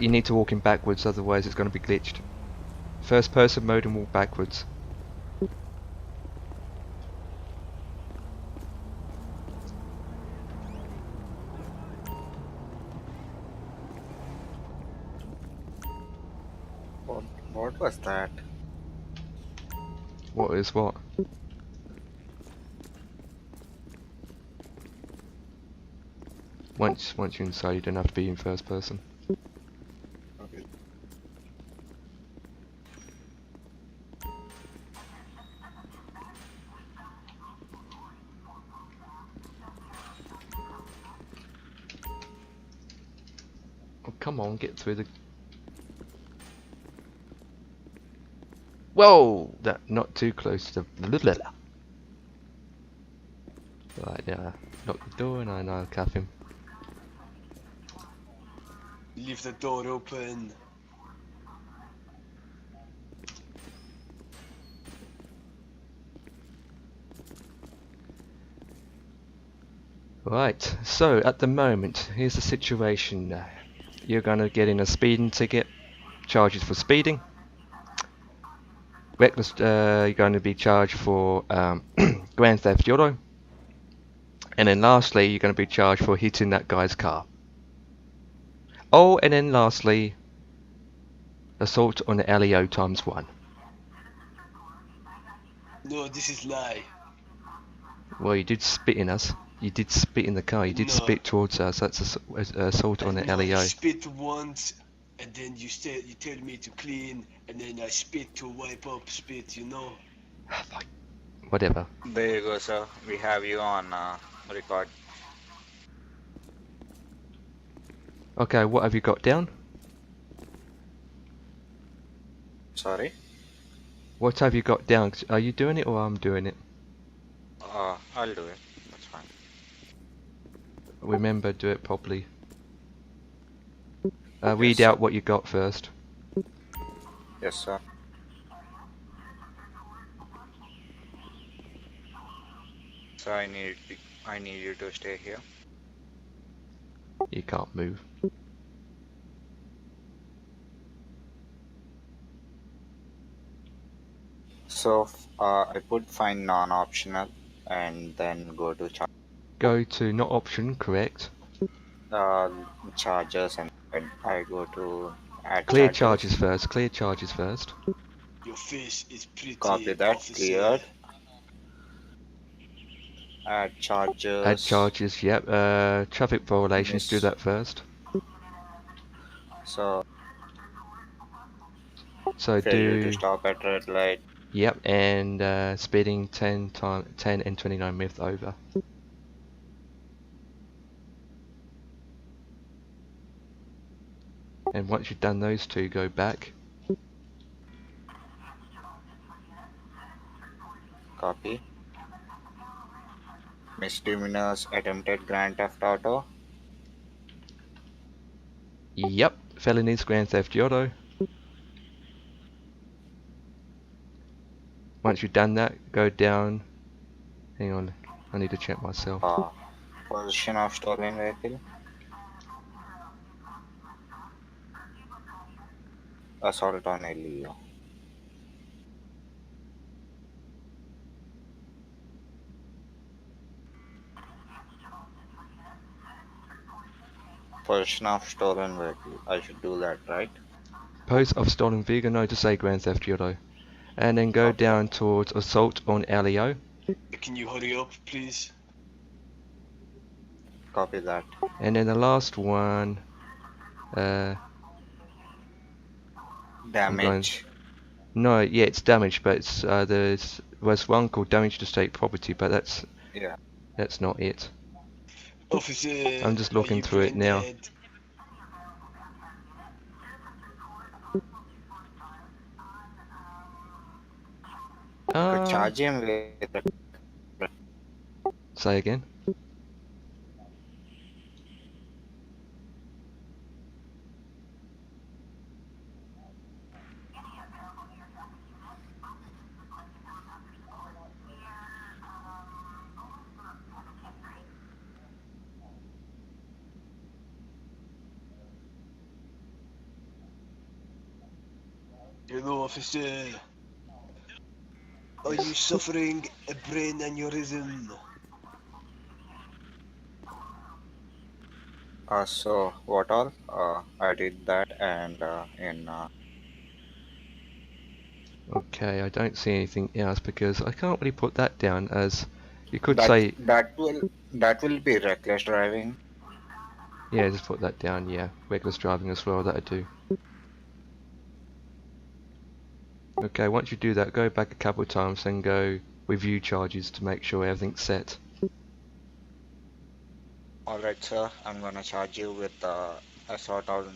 You need to walk in backwards, otherwise it's going to be glitched. First person mode and walk backwards. What was that? What is what? Once you're inside, you don't have to be in first person. Okay. Oh, come on, get through the... Whoa! That, not too close to the... Right, yeah. Lock the door and I'll cuff him. Leave the door open. Right, so at the moment, here's the situation. You're gonna get in a speeding ticket, charges for speeding. Reckless, you're going to be charged for Grand Theft Auto. And then lastly, you're going to be charged for hitting that guy's car. Oh, and then lastly, assault on the LEO times 1. No, this is lie. Well, you did spit in us. You did spit in the car. You did No. spit towards us. That's assault on the No, I LEO. spit once, and then you tell me to clean, and then I spit to wipe up spit, you know? Whatever. There you go, sir. We have you on record. Okay, what have you got down? Sorry? What have you got down? Are you doing it or I'm doing it? I'll do it. That's fine. Remember, do it properly. Yes, Read sir. out what you got first. Yes, sir. So I need you to stay here. You can't move. So I put find non-optional and then go to Go to not option, correct. charges, and then I go to add Clear charges. charges first. Clear charges first. Your face is pretty, Copy that. officer. Cleared. Add charges. Add charges, yep. Traffic violations, do that first. So do... failure to stop at red light. Yep, and speeding 10 and 29 mph over. And once you've done those two, go back Copy. Misdemeanors, attempted Grand Theft Auto. Yep, felonies, Grand Theft Auto. Once you've done that, go down. Hang on, I need to check myself. Possession of stolen vehicle. Assault on a Leo. Possession of stolen vehicle. I should do that, right? Post of stolen vehicle, no, to say Grand Theft Auto. And then go down towards assault on Leo. Can you hurry up, please? Copy that. And then the last one, Damage. no, yeah, it's damage, but it's there's one called damage to state property, but that's not it. Officer, I'm just looking are you through it brain now. dead? Could charge him with. Say again. Hello, officer. Are you suffering a brain aneurysm? So what all? I did that, and Okay, I don't see anything else because I can't really put that down as you could that, say. that will be reckless driving. Yeah, just put that down. Yeah, reckless driving as well. That'd do. Okay, once you do that, go back a couple of times and go review charges to make sure everything's set. Alright, sir. I'm gonna charge you with assault on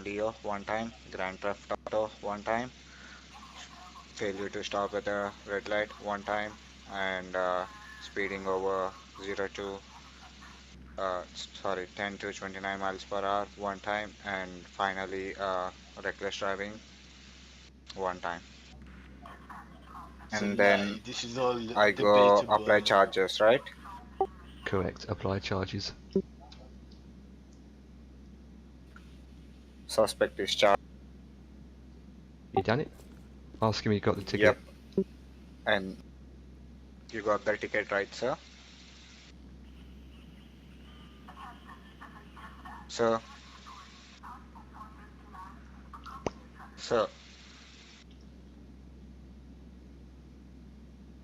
Leo 1 time, Grand Theft Auto 1 time, failure to stop at a red light 1 time, and speeding over 10 to 29 miles per hour 1 time, and finally reckless driving 1 time. And then this is all I go debatable. apply charges, right? Correct. Apply charges. Suspect is charged. You done it? Ask him you got the ticket. Yep. And you got the ticket, right, sir? Sir. Sir.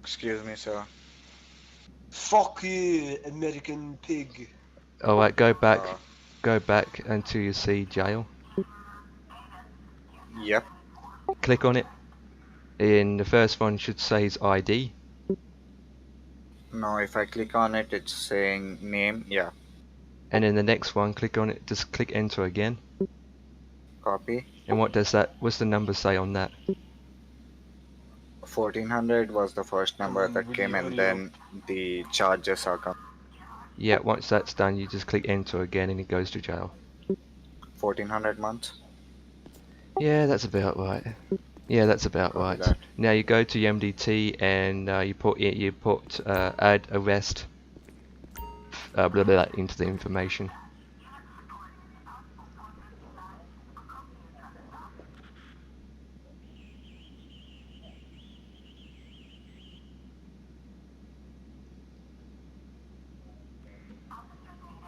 Excuse me, sir. Fuck you, American pig. Alright, go back. Go back until you see jail. Yep. Click on it. And the first one should say his ID. No, if I click on it, it's saying name. Yeah. And then the next one, click on it. Just click enter again. Copy. And what does that? What's the number say on that? 1400 was the first number that came, and then the charges are coming. Yeah, once that's done, you just click enter again and it goes to jail. 1400 months? Yeah, that's about right. Yeah, that's about right. Now you go to MDT and you put add arrest blah, blah, blah, into the information.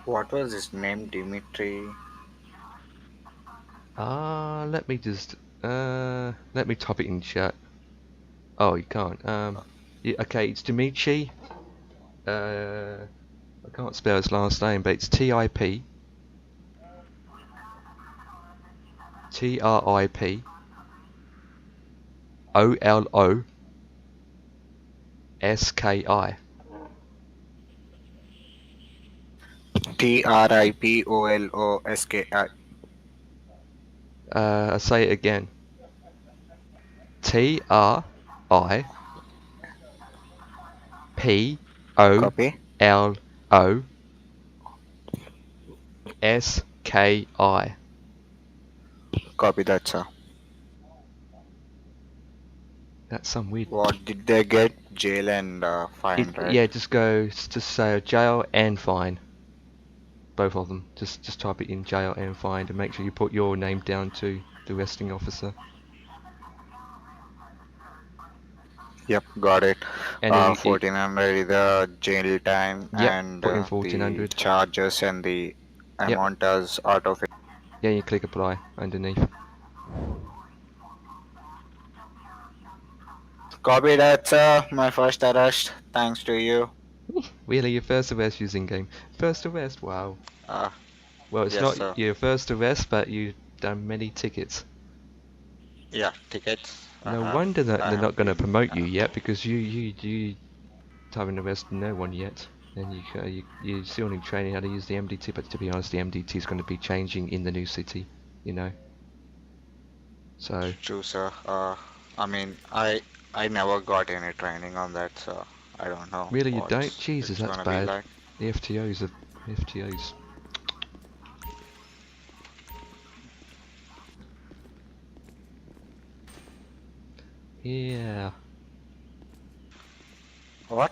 What was his name? Dimitri? Let me just let me type it in chat. Oh, you can't. Yeah, okay, it's Dimitri. I can't spell his last name, but it's TIP TRIP OLO SKI. TRIPOLOSKI. I'll say it again. TRIPOLOSKI. Copy. FiveMᴴᴰ. Copy that, sir. That's some weird. What did they get? Jail and fine, right? Yeah, just say jail and fine. Both of them. Just type it in jail and fine, and make sure you put your name down to the arresting officer. Yep, got it. And then 1400 is the jail time yep, and put in the 1400. charges and the Yep. amount as out of it. Yeah, you click apply underneath. Copy that, sir. My first arrest. Thanks to you. Really, your first arrest using game. First arrest, wow. Well, it's Yes, not sir. your first arrest, but you've done many tickets. Yeah, tickets. No wonder that they're not going to promote you yet, because you haven't arrested no one yet. And you still need training how to use the MDT, but to be honest, the MDT is going to be changing in the new city, you know. So. True, sir. I mean, I never got any training on that, so I don't know. Really, you don't? Jesus, that's gonna bad. be like. The FTOs are FTOs. Yeah. What?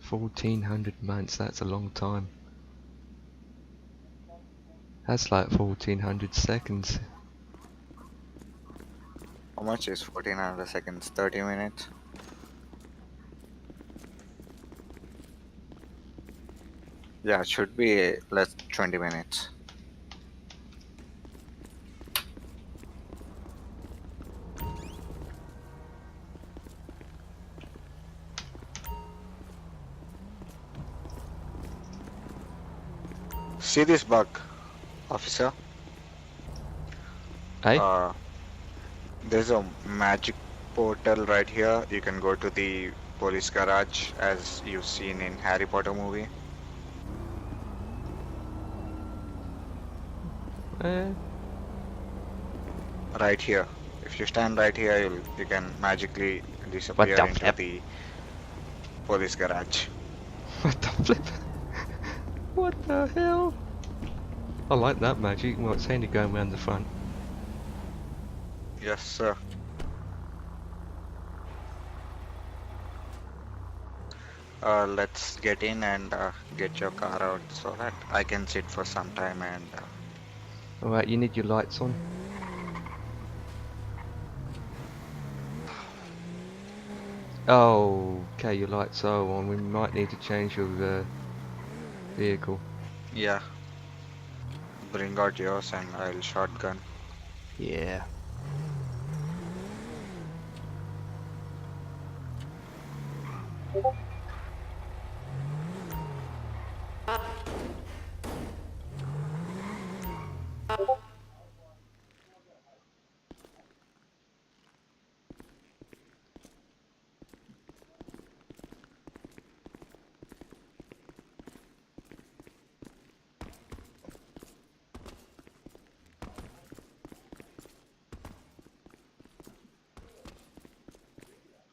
1400 months, that's a long time. That's like 1400 seconds. How much is 1400 seconds? 30 minutes? Yeah, it should be less 20 minutes. See this bug, officer? Hey? There's a magic portal right here. You can go to the police garage as you've seen in Harry Potter movie. Right here. If you stand right here, you can magically disappear into the police garage. What the flip? What the hell? I like that magic. Well, it's handy going around the front. Yes, sir. Let's get in and get your car out so that I can sit for some time and... Alright, you need your lights on. Oh, okay, your lights are on. We might need to change your vehicle. Yeah. Bring out yours and I'll shotgun. Yeah.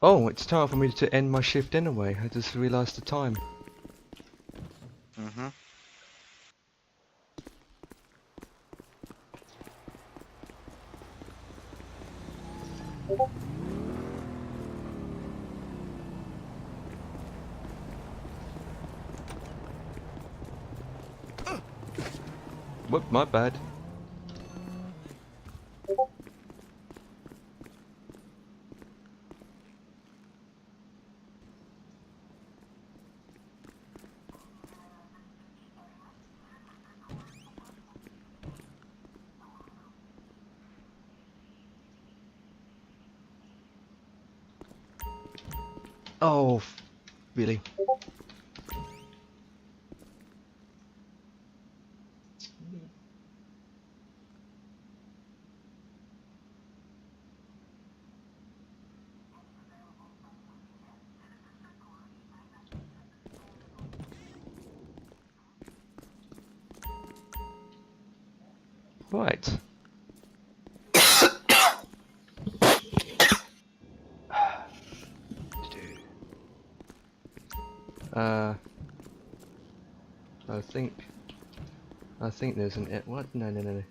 Oh, it's time for me to end my shift anyway. I just realised the time. Mm-hmm. Whoop, my bad. Oh, really? Right. I think there's an what? No.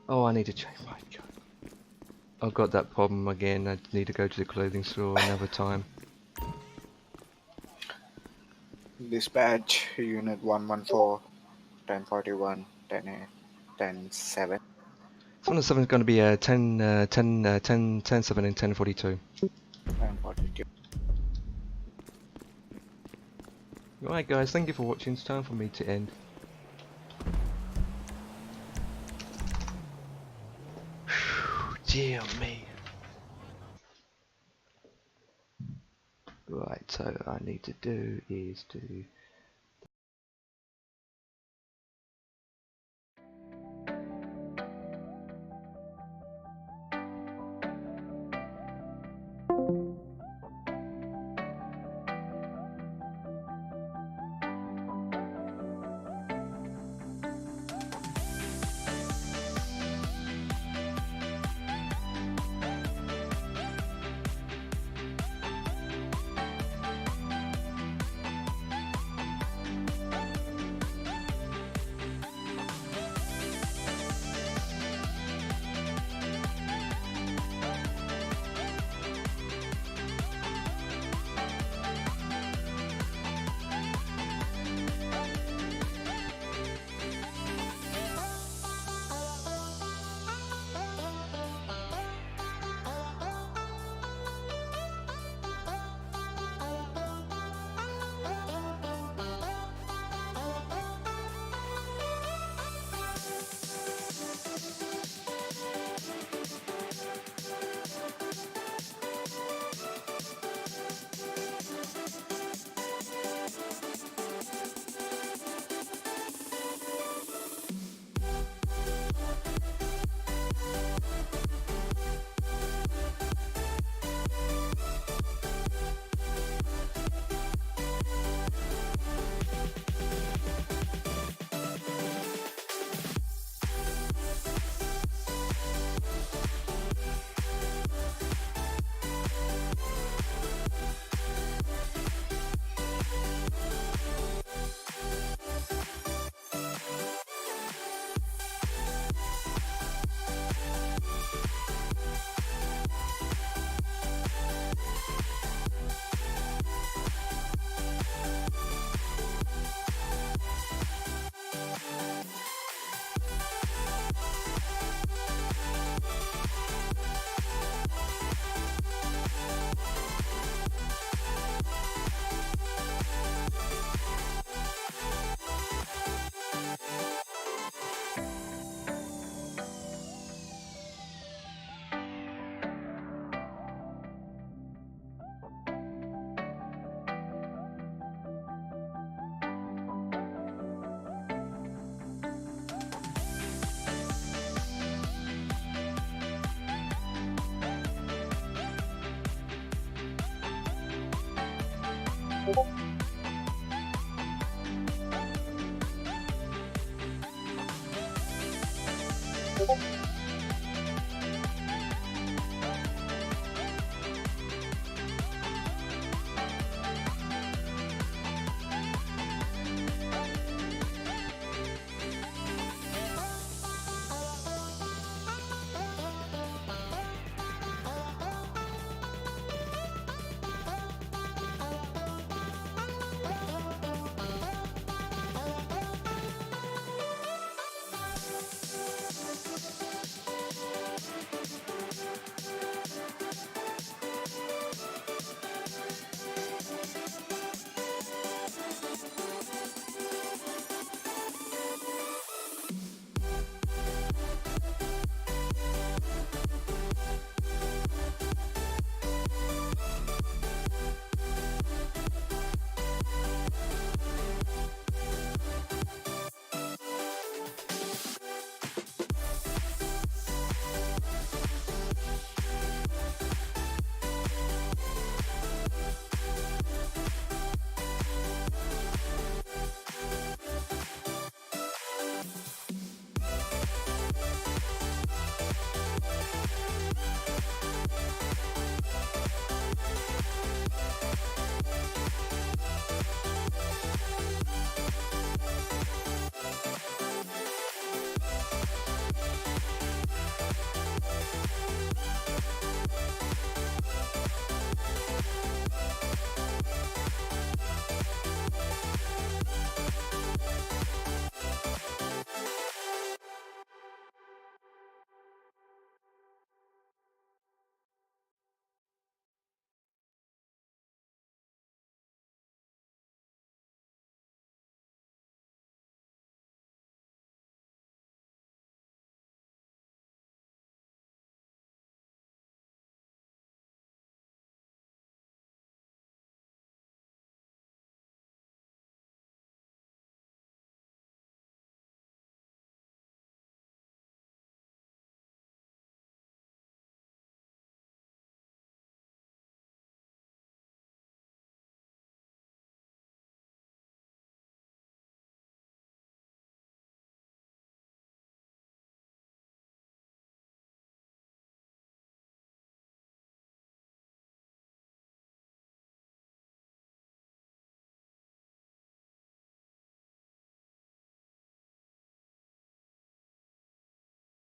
Oh, I need to change my God. I've got that problem again. I need to go to the clothing store another time. Dispatch Unit 114, 1041, 10-7. 7 is going to be 10, 7 and 10:42. 1042. Right guys, thank you for watching. It's time for me to end. Dear me. Right, so I need to do is to Thank you.